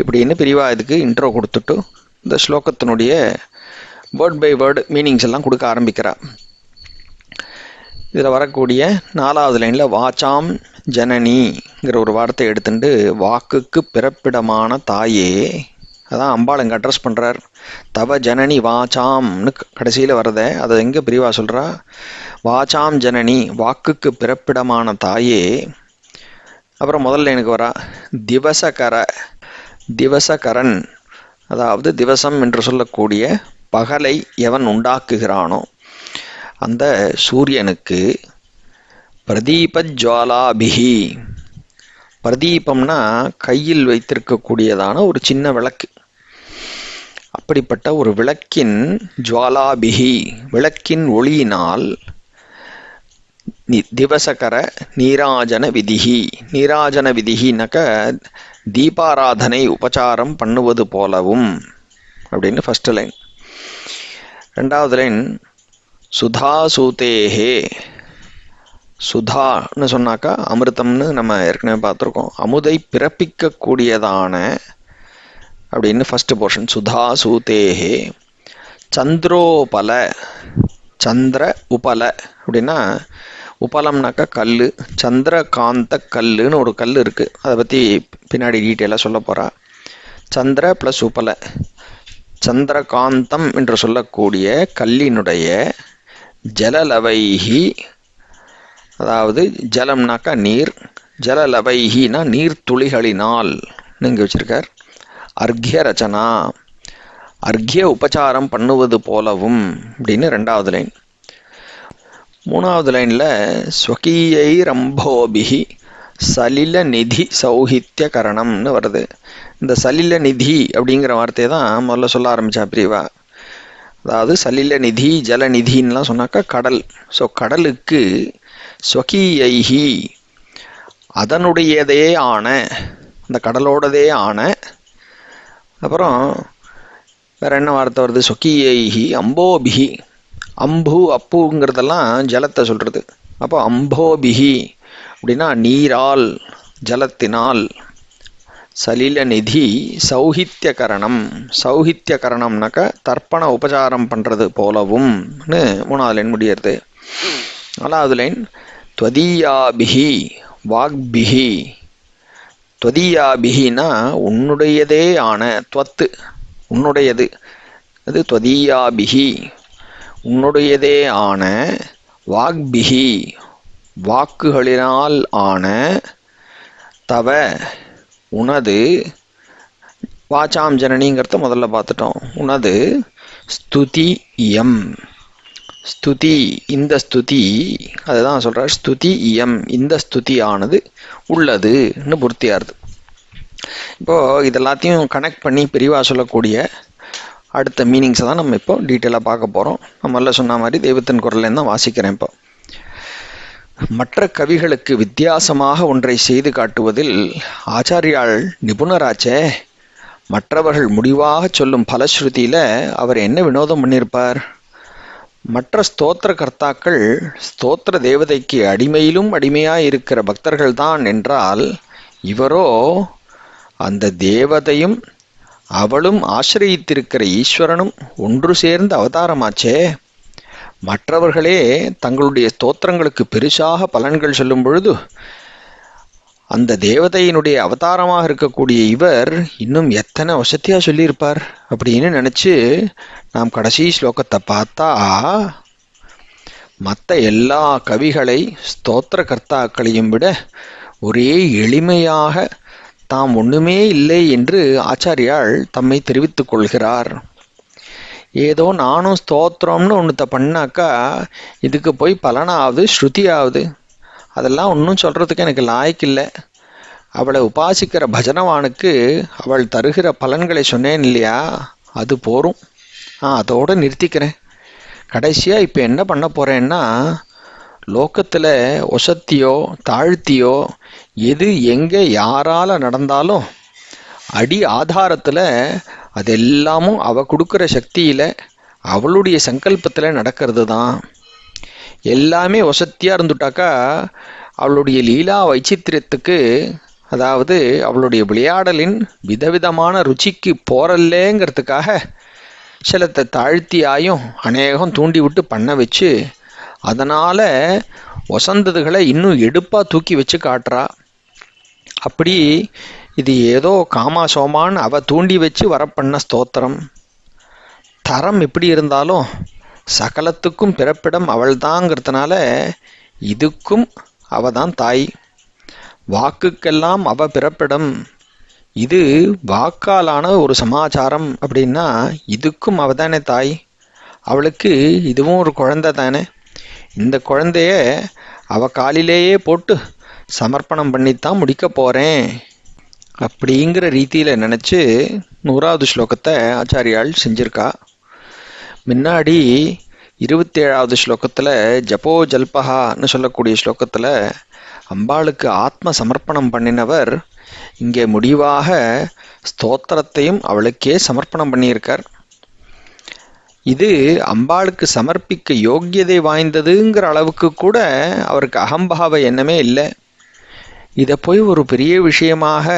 இப்படின்னு பிரிவா இதுக்கு இன்ட்ரோ கொடுத்துட்டு இந்த ஸ்லோகத்தினுடைய வேர்ட் பை வேர்டு மீனிங்ஸ் எல்லாம் கொடுக்க ஆரம்பிக்கிறா. இதில் வரக்கூடிய 4வது லைனில் வாச்சாம் ஜனனிங்கிற ஒரு வார்த்தை எடுத்துட்டு வாக்குக்கு பிறப்பிடமான தாயே, அதான் அம்பாள் இங்கே அட்ரஸ் பண்ணுறார். தவ ஜனனி வாச்சாம்னு கடைசியில் வரத அதை எங்கே பிரிவா சொல்கிறா? வாச்சாம் ஜனனி வாக்குக்கு பிறப்பிடமான தாயே. அப்புறம் முதல்ல எனக்கு வரா திவசகரன், அதாவது திவசம் என்று சொல்லக்கூடிய பகலை எவன் உண்டாக்குகிறானோ அந்த சூரியனுக்கு பிரதீபஜ்வாலாபிஹி, பிரதீபம்னா கையில் வைத்திருக்கக்கூடியதான ஒரு சின்ன விளக்கு, அப்படிப்பட்ட ஒரு விளக்கின் ஜுவாலாபிஹி விளக்கின் ஒளியினால் திவசகர நீராஜன விதிஹி, நீராஜன விதிஹினாக்க தீபாராதனை உபச்சாரம் பண்ணுவது போலவும் அப்படின்னு ஃபர்ஸ்ட் லைன். 2வது லைன் சுதாசூதேஹே, சுதான்னு சொன்னாக்கா அமிர்தம்னு நம்ம ஏற்கனவே பார்த்துருக்கோம். அமுதை பிறப்பிக்கக்கூடியதான அப்படின்னு ஃபர்ஸ்ட் போர்ஷன். சுதாசூதேஹே சந்திரோபல, சந்திர உபல அப்படின்னா உபலம்னாக்கா கல், சந்திரகாந்த கல்லுன்னு ஒரு கல் இருக்குது. அதை பற்றி பின்னாடி டீட்டெயிலாக சொல்ல போகிறா. சந்திர ப்ளஸ் உபல, சந்திரகாந்தம் என்று சொல்லக்கூடிய கல்லினுடைய ஜலலவைஹி, அதாவது ஜலம்னாக்கா நீர், ஜலலவைஹினா நீர் துளிகளினால் இங்கே வச்சிருக்கார். அர்க்ய ரச்சனா, அர்க்ய உபச்சாரம் பண்ணுவது போலவும் அப்படின்னு 2வது லைன். 3வது லைனில் ஸ்வகீயை ரம்போபிஹி சலில நிதி சௌஹித்ய கரணம்னு வருது. இந்த சலில நிதி அப்படிங்கிற வார்த்தையை தான் முதல்ல சொல்ல ஆரம்பித்தா பிரிவா. அதாவது சலில நிதி ஜலநிதின்லாம் சொன்னாக்கா கடல். ஸோ கடலுக்கு ஸ்வகீயைஹி அதனுடையதே ஆன, அந்த கடலோடதே ஆன. அப்புறம் வேற என்ன வார்த்தை வருது? ஸ்வகீயைஹி அம்போபிஹி, அம்பு அப்புங்கிறதெல்லாம் ஜலத்தை சொல்கிறது. அப்போ அம்போபிஹி அப்படின்னா நீரால், ஜலத்தினால். சலில நிதி சௌஹித்யகரணம், சௌஹித்யகரணம்னாக்கா தர்ப்பண உபச்சாரம் பண்ணுறது போலவும்னு 3வது லைன் முடியறது. 4வது லைன் துவதீயாபிஹி வாக்பிஹி, துவதீயாபிஹினா உன்னுடையதே ஆன, துவத்து உன்னுடையது, அது துவதீயாபிஹி உன்னுடையதே ஆன, வாக்பிஹி வாக்குகளினால் ஆன, தவ உனது, வாச்சாம் ஜனனிங்கிறத முதல்ல பார்த்துட்டோம். உனது ஸ்துதியம், ஸ்துதி இந்த ஸ்துதி, அதுதான் சொல்கிறார். ஸ்துதி இயம் இந்த ஸ்துதி ஆனது உள்ளதுன்னு பூர்த்தியாருது. இப்போது இதெல்லாத்தையும் கனெக்ட் பண்ணி பிரிவாக சொல்லக்கூடிய அடுத்த மீனிங்ஸை தான் நம்ம இப்போ டீட்டெயிலாக பார்க்க போகிறோம். நம்மள சொன்ன மாதிரி தெய்வத்தின் குரல்லேருந்து தான் வாசிக்கிறேன். இப்போ மற்ற கவிகளுக்கு வித்தியாசமாக ஒன்றை செய்து காட்டுவதில் ஆச்சாரியால் நிபுணராச்சே. மற்றவர்கள் முடிவாக சொல்லும் பலஸ்ருதியில் அவர் என்ன வினோதம் பண்ணியிருப்பார்? மற்ற ஸ்தோத்திர கர்த்தாக்கள் ஸ்தோத்திர தேவதைக்கு அடிமையிலும் அடிமையாக இருக்கிற பக்தர்கள் தான் என்றால், இவரோ அந்த தேவதையும் அவளும் ஆசிரியத்திருக்கிற ஈஸ்வரனும் ஒன்று சேர்ந்த அவதாரமாச்சே. மற்றவர்களே தங்களுடைய ஸ்தோத்திரங்களுக்கு பெருசாக பலன்கள் சொல்லும் பொழுது அந்த தேவதையினுடைய அவதாரமாக இருக்கக்கூடிய இவர் இன்னும் எத்தனை வசதியாக சொல்லியிருப்பார் அப்படின்னு நினச்சி நாம் கடைசி ஸ்லோகத்தை பார்த்தா, மற்ற எல்லா கவிகளை ஸ்தோத்திர கர்த்தாக்களையும் விட ஒரே எளிமையாக தாம் ஒன்றுமே இல்லை என்று ஆச்சாரியால் தம்மை தெரிவித்துக் கொள்கிறார். ஏதோ நானும் ஸ்தோத்திரம்னு ஒன்றுத்த பண்ணாக்கா இதுக்கு போய் பலனாவது ஸ்ருதியாவது அதெல்லாம் ஒன்றும் சொல்கிறதுக்கு எனக்கு லாய்க்கில்லை. அவளை உபாசிக்கிற பஜனவானுக்கு அவள் தருகிற பலன்களை சொன்னேன் இல்லையா, அது போரும். அதோடு நிறுத்திக்கிறேன். கடைசியாக இப்போ என்ன பண்ண போகிறேன்னா, லோகத்தில் ஒசத்தியோ தாழ்த்தியோ எது எங்கே யாரால் நடந்தாலும் அடி ஆதாரத்தில் அதெல்லாமும் அவள் கொடுக்குற சக்தியில் அவளுடைய சங்கல்பத்தில் நடக்கிறது தான். எல்லாமே ஒசத்தியாக இருந்துட்டாக்கா அவளுடைய லீலா வைச்சித்திரத்துக்கு, அதாவது அவளுடைய விளையாடலின் விதவிதமான ருச்சிக்கு போறல்லேங்கிறதுக்காக சிலத்தை தாழ்த்தியாயும் அநேகம் தூண்டி விட்டு பண்ண வச்சு அதனால் வசந்ததுகளை இன்னும் எடுப்பாக தூக்கி வச்சு காட்டுறா. அப்படி இது ஏதோ காமாசோமான்னு அவ தூண்டி வச்சு வரப்பண்ண ஸ்தோத்திரம். தரம் எப்படி இருந்தாலும் சகலத்துக்கும் பிறப்பிடம் அவள்தாங்கிறதுனால இதுக்கும் அவ தான் தாய். வாக்குக்கெல்லாம் அவ பிறப்பிடம். இது வாக்காலான ஒரு சமாச்சாரம் அப்படின்னா இதுக்கும் அவ தானே தாய். அவளுக்கு இதுவும் ஒரு குழந்தை தானே. இந்த குழந்தைய அவ காலிலேயே போட்டு சமர்ப்பணம் பண்ணித்தான் முடிக்க போகிறேன் அப்படிங்கிற ரீதியில் நினச்சி 100வது ஸ்லோகத்தை ஆச்சாரியால் செஞ்சிருக்கா. முன்னாடி 27வது ஸ்லோகத்தில் ஜபோ ஜல்பஹான்னு சொல்லக்கூடிய ஸ்லோகத்தில் அம்பாளுக்கு ஆத்ம சமர்ப்பணம் பண்ணினவர் இங்கே முடிவாக ஸ்தோத்திரத்தையும் அவளுக்கே சமர்ப்பணம் பண்ணியிருக்கார். இது அம்பாளுக்கு சமர்ப்பிக்க யோக்கியதை வாய்ந்ததுங்கிற அளவுக்கு கூட அவருக்கு அகம்பாவ எண்ணமே இல்லை. இதை போய் ஒரு பெரிய விஷயமாக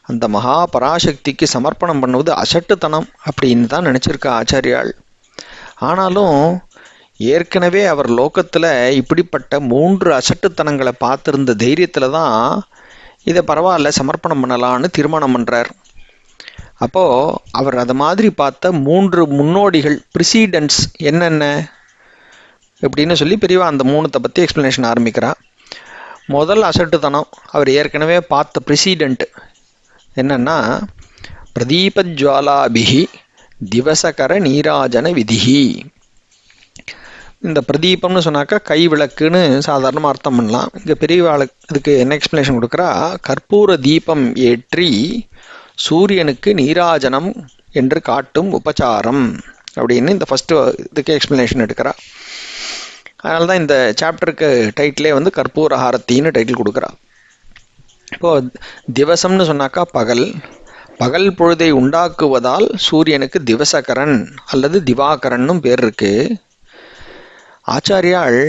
அந்த மகா பராசக்திக்கு சமர்ப்பணம் பண்ணுவது அசட்டுத்தனம் அப்படின்னு தான் நினச்சிருக்கா ஆச்சாரியாள். ஆனாலும் ஏற்கனவே அவர் லோகத்தில் இப்படிப்பட்ட 3 அசட்டுத்தனங்களை பார்த்துருந்த தைரியத்தில் தான் இதை பரவாயில்ல சமர்ப்பணம் பண்ணலான்னு தீர்மானம் பண்ணுறார். அப்போது அவர் அது மாதிரி பார்த்த 3 முன்னோடிகள் ப்ரிசீடன்ஸ் என்னென்ன எப்படின்னு சொல்லி பெரியவா அந்த 3 பற்றி எக்ஸ்ப்ளனேஷன் ஆரம்பிக்கிறார். முதல் அசட்டுத்தனம் அவர் ஏற்கனவே பார்த்த ப்ரிசீடண்ட் என்னன்னா, பிரதீபஜ்வாலாபிகி திவசகர நீராஜன விதிஹி. இந்த பிரதீபம்னு சொன்னாக்கா கை விளக்குன்னு சாதாரணமாக அர்த்தம் பண்ணலாம். இங்கே பெரியவாளுக்கு இதுக்கு என்ன எக்ஸ்ப்ளனேஷன் கொடுக்குறா, கற்பூர தீபம் ஏற்றி சூரியனுக்கு நீராஜனம் என்று காட்டும் உபச்சாரம் அப்படின்னு இந்த ஃபஸ்ட்டு இதுக்கு எக்ஸ்ப்ளனேஷன் எடுக்கிறா. அதனால தான் இந்த சாப்டருக்கு டைட்டிலே வந்து கற்பூர ஹாரத்தின்னு டைட்டில் கொடுக்குறா. இப்போது திவசம்னு சொன்னாக்கா பகல், பகல் பொழுதை உண்டாக்குவதால் சூரியனுக்கு திவசகரன் அல்லது திவாகரன்னும் பேர் இருக்கு. ஆச்சாரியாள்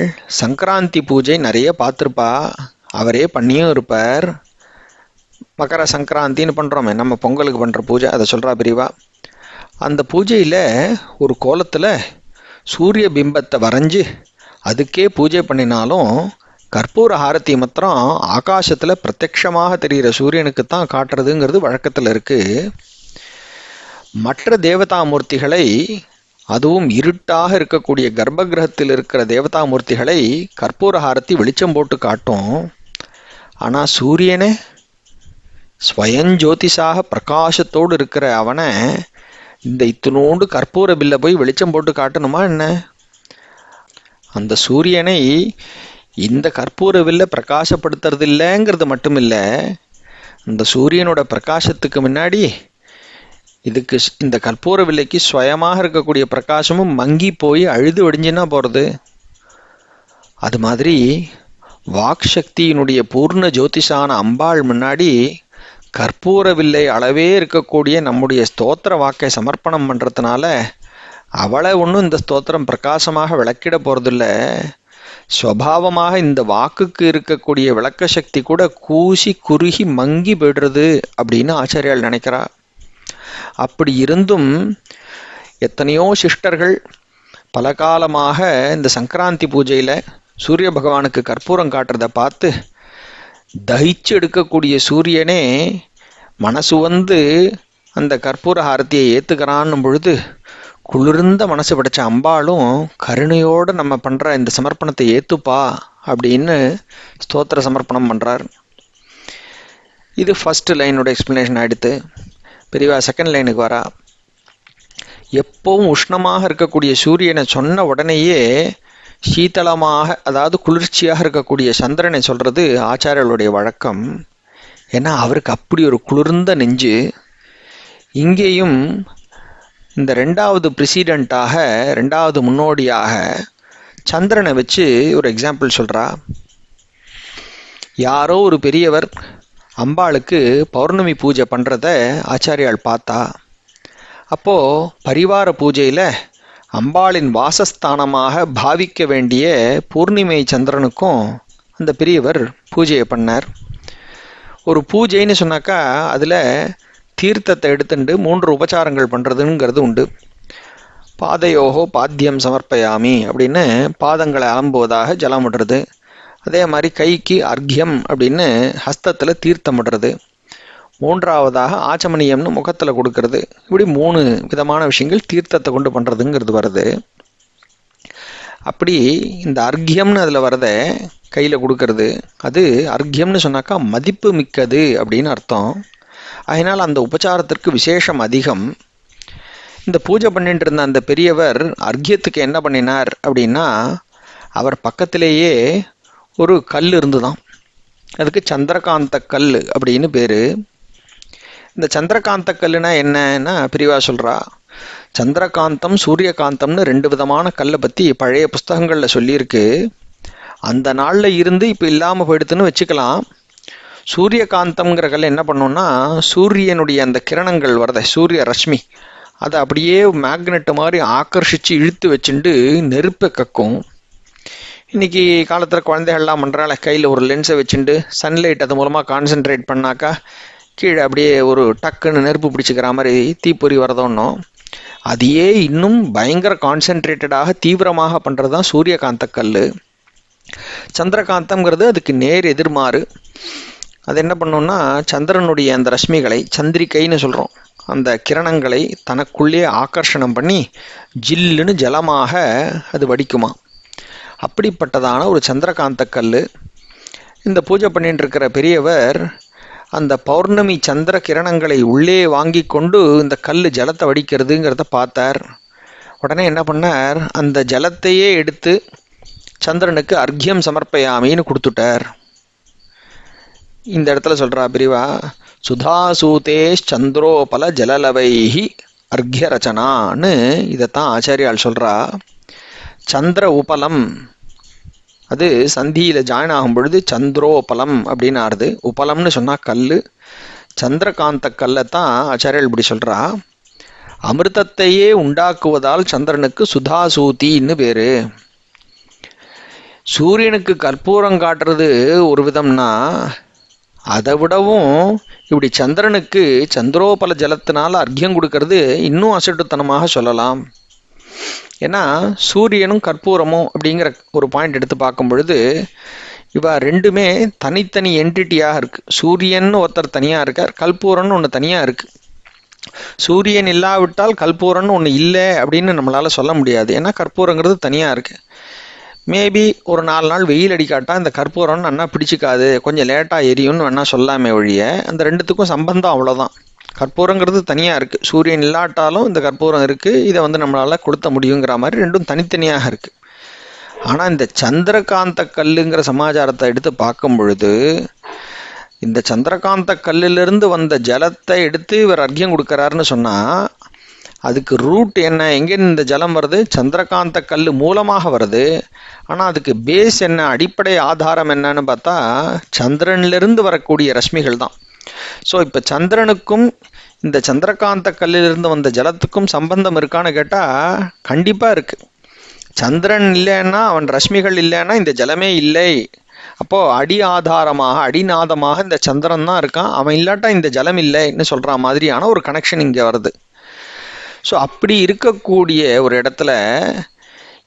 சங்கராந்தி பூஜை நிறைய பார்த்துருப்பா, அவரே பண்ணியும் இருப்பார். மகர சங்கராந்தின்னு பண்ணுறோமே நம்ம பொங்கலுக்கு பண்ணுற பூஜை, அதை சொல்கிறா பிரிவா. அந்த பூஜையில் ஒரு கோலத்தில் சூரிய பிம்பத்தை வரைஞ்சி அதுக்கே பூஜை பண்ணினாலும் கற்பூர ஹாரதி மாத்திரம் ஆகாசத்தில் பிரத்யக்ஷமாக தெரிகிற சூரியனுக்கு தான் காட்டுறதுங்கிறது வழக்கத்தில் இருக்குது. மற்ற தேவதாமூர்த்திகளை, அதுவும் இருட்டாக இருக்கக்கூடிய கர்ப்பகிரகத்தில் இருக்கிற தேவதாமூர்த்திகளை கற்பூர ஹாரதி வெளிச்சம் போட்டு காட்டும். ஆனால் சூரியனே ஸ்வயஞ்சோதிஷாக பிரகாசத்தோடு இருக்கிற அவனை இந்த இத்தினோண்டு கற்பூர பில்லை போய் வெளிச்சம் போட்டு காட்டணுமா என்ன? அந்த சூரியனை இந்த கற்பூர வில்லை பிரகாசப்படுத்துறது இல்லைங்கிறது மட்டும் இல்லை, அந்த சூரியனோட பிரகாசத்துக்கு முன்னாடி இதுக்கு இந்த கற்பூர வில்லைக்கு சுயமாக இருக்கக்கூடிய பிரகாசமும் மங்கி போய் அழுது ஒடிஞ்சின்னா போகிறது. அது மாதிரி வாக் சக்தியினுடைய பூர்ண ஜோதிஷான அம்பாள் முன்னாடி கற்பூர வில்லை அளவே இருக்கக்கூடிய நம்முடைய ஸ்தோத்திர வாக்கை சமர்ப்பணம் பண்ணுறதுனால அவளை ஒன்றும் இந்த ஸ்தோத்திரம் பிரகாசமாக விளக்கிட போகிறதில்ல. ஸ்வபாவமாக இந்த வாக்குக்கு இருக்கக்கூடிய விளக்க சக்தி கூட கூசி குறுகி மங்கி போய்டுறது அப்படின்னு ஆச்சாரியால் நினைக்கிறா. அப்படி இருந்தும் எத்தனையோ சிஷ்டர்கள் பல காலமாக இந்த சங்கராந்தி பூஜையில் சூரிய பகவானுக்கு கற்பூரம் காட்டுறதை பார்த்து தகிச்சு எடுக்கக்கூடிய சூரியனே மனசு வந்து அந்த கற்பூர ஆரத்தியை ஏற்றுக்கிறான்னும் பொழுது குளிர்ந்த மனசு படைச்ச அம்பாளும் கருணையோடு நம்ம பண்ணுற இந்த சமர்ப்பணத்தை ஏற்றுப்பா அப்படின்னு ஸ்தோத்திர சமர்ப்பணம் பண்ணுறார். இது ஃபர்ஸ்ட் லைனோட எக்ஸ்பிளனேஷன் ஆகிடுத்து. பெரியவா செகண்ட் லைனுக்கு வரா. எப்பவும் உஷ்ணமாக இருக்கக்கூடிய சூரியனை சொன்ன உடனேயே சீத்தளமாக, அதாவது குளிர்ச்சியாக இருக்கக்கூடிய சந்திரனை சொல்கிறது ஆச்சாரியர்களுடைய வழக்கம். ஏன்னா அவருக்கு அப்படி ஒரு குளிர்ந்த நெஞ்சு. இங்கேயும் இந்த ரெண்டாவது ப்ரிசிடெண்ட்டாக, ரெண்டாவது முன்னோடியாக சந்திரனை வச்சு ஒரு எக்ஸாம்பிள் சொல்கிறா. யாரோ ஒரு பெரியவர் அம்பாளுக்கு பௌர்ணமி பூஜை பண்ணுறத ஆச்சாரியால் பார்த்தா. அப்போது பரிவார பூஜையில் அம்பாளின் வாசஸ்தானமாக பாவிக்க வேண்டிய பூர்ணிமை சந்திரனுக்கும் அந்த பெரியவர் பூஜையை பண்ணார். ஒரு பூஜைன்னு சொன்னாக்கா அதில் தீர்த்தத்தை எடுத்துட்டு 3 உபச்சாரங்கள் பண்ணுறதுங்கிறது உண்டு. பாதையோகோ பாத்தியம் சமர்ப்பயாமி அப்படின்னு பாதங்களை அலம்புவதாக ஜலம் விடுறது. அதே மாதிரி கைக்கு அர்க்யம் அப்படின்னு ஹஸ்தத்தில் தீர்த்தம் விடுறது. 3வதாக ஆச்சமனியம்னு முகத்தில் கொடுக்கறது. இப்படி 3 விதமான விஷயங்கள் தீர்த்தத்தை கொண்டு பண்ணுறதுங்கிறது வருது. அப்படி இந்த அர்க்யம்னு அதில் வரத கையில் கொடுக்கறது, அது அர்க்யம்னு சொன்னாக்கா மதிப்பு மிக்கது அப்படின்னு அர்த்தம். அதனால் அந்த உபச்சாரத்திற்கு விசேஷம் அதிகம். இந்த பூஜை பண்ணிட்டு இருந்த அந்த பெரியவர் அர்க்யத்துக்கு என்ன பண்ணினார் அப்படின்னா, அவர் பக்கத்திலேயே ஒரு கல் இருந்துதான். அதுக்கு சந்திரகாந்த கல் அப்படின்னு பேர். இந்த சந்திரகாந்த கல்லுனா என்னன்னா பெரியவா சொல்கிறா, சந்திரகாந்தம் சூரியகாந்தம்னு 2 விதமான கல்லை பற்றி பழைய புஸ்தகங்களில் சொல்லியிருக்கு. அந்த நாளில் இருந்து இப்போ இல்லாமல் போயிடுதுன்னு வச்சுக்கலாம். சூரியகாந்தம்ங்கிற கல் என்ன பண்ணோம்னா, சூரியனுடைய அந்த கிரணங்கள் வரத சூரிய ரஷ்மி அதை அப்படியே மேக்னெட்டு மாதிரி ஆக்கர்ஷித்து இழுத்து வச்சுட்டு நெருப்பை கக்கும். இன்றைக்கி காலத்தில் குழந்தைகள்லாம் பண்ணுறால, கையில் ஒரு லென்ஸை வச்சுட்டு சன்லைட் அது மூலமாக கான்சென்ட்ரேட் பண்ணாக்கா கீழே அப்படியே ஒரு டக்குன்னு நெருப்பு பிடிச்சிக்கிற மாதிரி தீப்பொறி வரதோன்னும். அதையே இன்னும் பயங்கர கான்சென்ட்ரேட்டடாக தீவிரமாக பண்ணுறது தான் சூரியகாந்த கல். சந்திரகாந்தம்ங்கிறது அதுக்கு நேர் எதிர்மாறு. அது என்ன பண்ணோம்னா, சந்திரனுடைய அந்த ரஷ்மிகளை, சந்திரிகைன்னு சொல்கிறோம், அந்த கிரணங்களை தனக்குள்ளே ஆக்கர்ஷணம் பண்ணி ஜில்லுன்னு ஜலமாக அது வடிக்குமா. அப்படிப்பட்டதான ஒரு சந்திரகாந்த கல். இந்த பூஜை பண்ணிட்டு இருக்கிற பெரியவர் அந்த பௌர்ணமி சந்திர கிரணங்களை உள்ளே வாங்கி கொண்டு இந்த கல் ஜலத்தை வடிக்கிறதுங்கிறத பார்த்தார். உடனே என்ன பண்ணார், அந்த ஜலத்தையே எடுத்து சந்திரனுக்கு அர்க்யம் சமர்ப்பயாமின்னு கொடுத்துட்டார். இந்த இடத்துல சொல்கிறா பிரிவா, சுதாசூதேஷ் சந்திரோபல ஜலலவைஹி அர்க்ய ரச்சனான்னு இதைத்தான் ஆச்சாரியால் சொல்கிறா. சந்திர உபலம் அது சந்தியில் ஜாயின் ஆகும் பொழுது சந்திரோபலம் அப்படின்னு ஆறுது. உபலம்னு சொன்னால் கல். சந்திரகாந்த கல்லை தான் ஆச்சாரியல் இப்படி சொல்கிறா. அமிர்தத்தையே உண்டாக்குவதால் சந்திரனுக்கு சுதாசூதின்னு பேர். சூரியனுக்கு கற்பூரம் காட்டுறது ஒரு விதம்னா, அதை விடவும் இப்படி சந்திரனுக்கு சந்திரோபல ஜலத்தினால் அர்க்யம் கொடுக்கறது இன்னும் அசட்டுத்தனமாக சொல்லலாம். ஏன்னா சூரியனும் கற்பூரமும் அப்படிங்கிற ஒரு பாயிண்ட் எடுத்து பார்க்கும் பொழுது இவ ரெண்டுமே தனித்தனி என்டிட்டியாக இருக்குது. சூரியன் ஒருத்தர் தனியாக இருக்கார், கற்பூரம்னு ஒன்று தனியாக இருக்குது. சூரியன் இல்லாவிட்டால் கற்பூரம்னு ஒன்று இல்லை அப்படின்னு நம்மளால் சொல்ல முடியாது. ஏன்னா கற்பூரங்கிறது தனியாக இருக்குது. மேபி ஒரு 4 நாள் வெயில் அடிக்காட்டா இந்த கற்பூரம்னு அண்ணா பிடிச்சிக்காது, கொஞ்சம் லேட்டாக எரியும்னு வேணா சொல்லாமே ஒழிய அந்த ரெண்டுத்துக்கும் சம்பந்தம் அவ்வளோதான். கற்பூரங்கிறது தனியாக இருக்குது, சூரியன் இல்லாட்டாலும் இந்த கற்பூரம் இருக்குது, இதை நம்மளால் கொளுத்த முடியுங்கிற மாதிரி ரெண்டும் தனித்தனியாக இருக்குது. ஆனால் இந்த சந்திரகாந்த கல்லுங்கிற சமாச்சாரத்தை எடுத்து பார்க்கும் பொழுது, இந்த சந்திரகாந்த கல்லிலிருந்து வந்த ஜலத்தை எடுத்து இவர் அர்க்யம் கொடுக்குறாருன்னு சொன்னால் அதுக்கு ரூட் என்ன, எங்கே இந்த ஜலம் வருது, சந்திரகாந்த கல் மூலமாக வருது. ஆனால் அதுக்கு பேஸ் என்ன, அடிப்படை ஆதாரம் என்னன்னு பார்த்தா சந்திரனிலிருந்து வரக்கூடிய ரஷ்மிகள் தான். ஸோ இப்போ சந்திரனுக்கும் இந்த சந்திரகாந்த கல்லிலிருந்து வந்த ஜலத்துக்கும் சம்பந்தம் இருக்கான்னு கேட்டால் கண்டிப்பாக இருக்குது. சந்திரன் இல்லைன்னா, அவன் ரஷ்மிகள் இல்லைன்னா இந்த ஜலமே இல்லை. அப்போது அடி ஆதாரமாக, அடிநாதமாக இந்த சந்திரன் தான் இருக்கான், அவன் இல்லாட்டா இந்த ஜலம் இல்லைன்னு சொல்கிற மாதிரியான ஒரு கனெக்ஷன் இங்கே வருது. ஸோ அப்படி இருக்கக்கூடிய ஒரு இடத்துல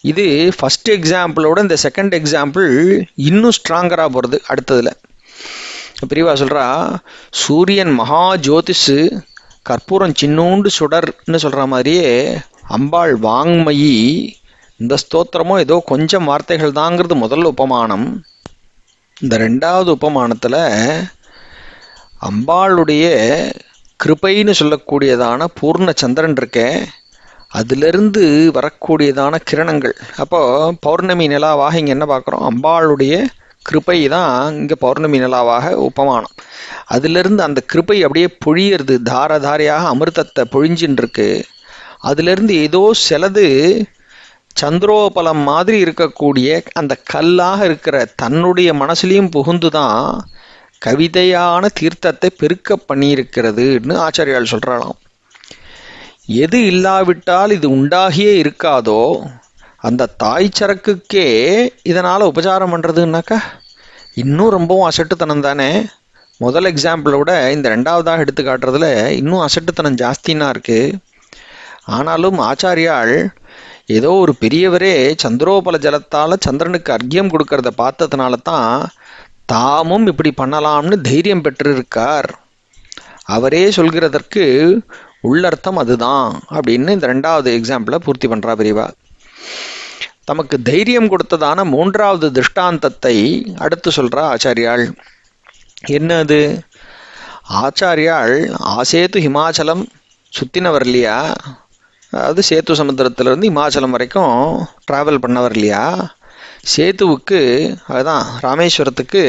இது ஃபஸ்ட் எக்ஸாம்பிளோட இந்த செகண்ட் எக்ஸாம்பிள் இன்னும் ஸ்ட்ராங்கராக போகிறது அடுத்ததில். பெரியவா சொல்கிறா, சூரியன் மகா ஜோதிஷு, கற்பூரம் சின்னூண்டு சுடர்னு சொல்கிற மாதிரியே அம்பாள் வாங்மயி. இந்த ஸ்தோத்திரமோ ஏதோ கொஞ்சம் வார்த்தைகள் தாங்கிறது முதல் உபமானம். இந்த ரெண்டாவது உபமானத்தில் அம்பாளுடைய கிருபைன்னு சொல்லக்கூடியதான பூர்ண சந்திரன் இருக்கே, அதிலிருந்து வரக்கூடியதான கிரணங்கள். அப்போ பௌர்ணமி நிலாவாக இங்கே என்ன பார்க்குறோம்? அம்பாளுடைய கிருபை தான் இங்கே பௌர்ணமி நிலாவாக உபமானம். அதிலிருந்து அந்த கிருபை அப்படியே பொழியிறது, தார தாரையாக அமிர்தத்தை பொழிஞ்சின்னு இருக்கு. அதிலிருந்து ஏதோ சிலது சந்திரோபலம் மாதிரி இருக்கக்கூடிய அந்த கல்லாக இருக்கிற தன்னுடைய மனசுலையும் புகுந்து தான் கவிதையான தீர்த்தத்தை பெருக்க பண்ணியிருக்கிறதுன்னு ஆச்சாரியால் சொல்கிறாளாம். எது இல்லாவிட்டால் இது உண்டாகியே இருக்காதோ அந்த தாய் சரக்குக்கே இதனால் உபச்சாரம் பண்ணுறதுன்னாக்கா இன்னும் ரொம்பவும் அசட்டுத்தனம் தானே. முதல் எக்ஸாம்பிளோட இந்த ரெண்டாவதாக எடுத்து காட்டுறதுல இன்னும் அசட்டுத்தனம் ஜாஸ்தின்னா இருக்குது. ஆனாலும் ஆச்சாரியால் ஏதோ ஒரு பெரியவரே சந்திரோபல ஜலத்தால் சந்திரனுக்கு அர்க்கியம் கொடுக்கறத பார்த்ததுனால தான் தாமும் இப்படி பண்ணலாம்னு தைரியம் பெற்றிருக்கார். அவரே சொல்கிறதற்கு உள்ளர்த்தம் அதுதான் அப்படின்னு இந்த ரெண்டாவது எக்ஸாம்பிளை பூர்த்தி பண்ணுறா பெரியவா. தமக்கு தைரியம் கொடுத்ததான மூன்றாவது திருஷ்டாந்தத்தை அடுத்து சொல்கிறா ஆச்சாரியாள். என்ன அது? ஆச்சாரியாள் ஆசேத்து ஹிமாச்சலம் சுற்றினவர் இல்லையா, அதாவது சேத்து சமுத்திரத்திலேருந்து இமாச்சலம் வரைக்கும் ட்ராவல் பண்ணவர் இல்லையா. சேத்துவுக்கு, அதுதான் ராமேஸ்வரத்துக்கு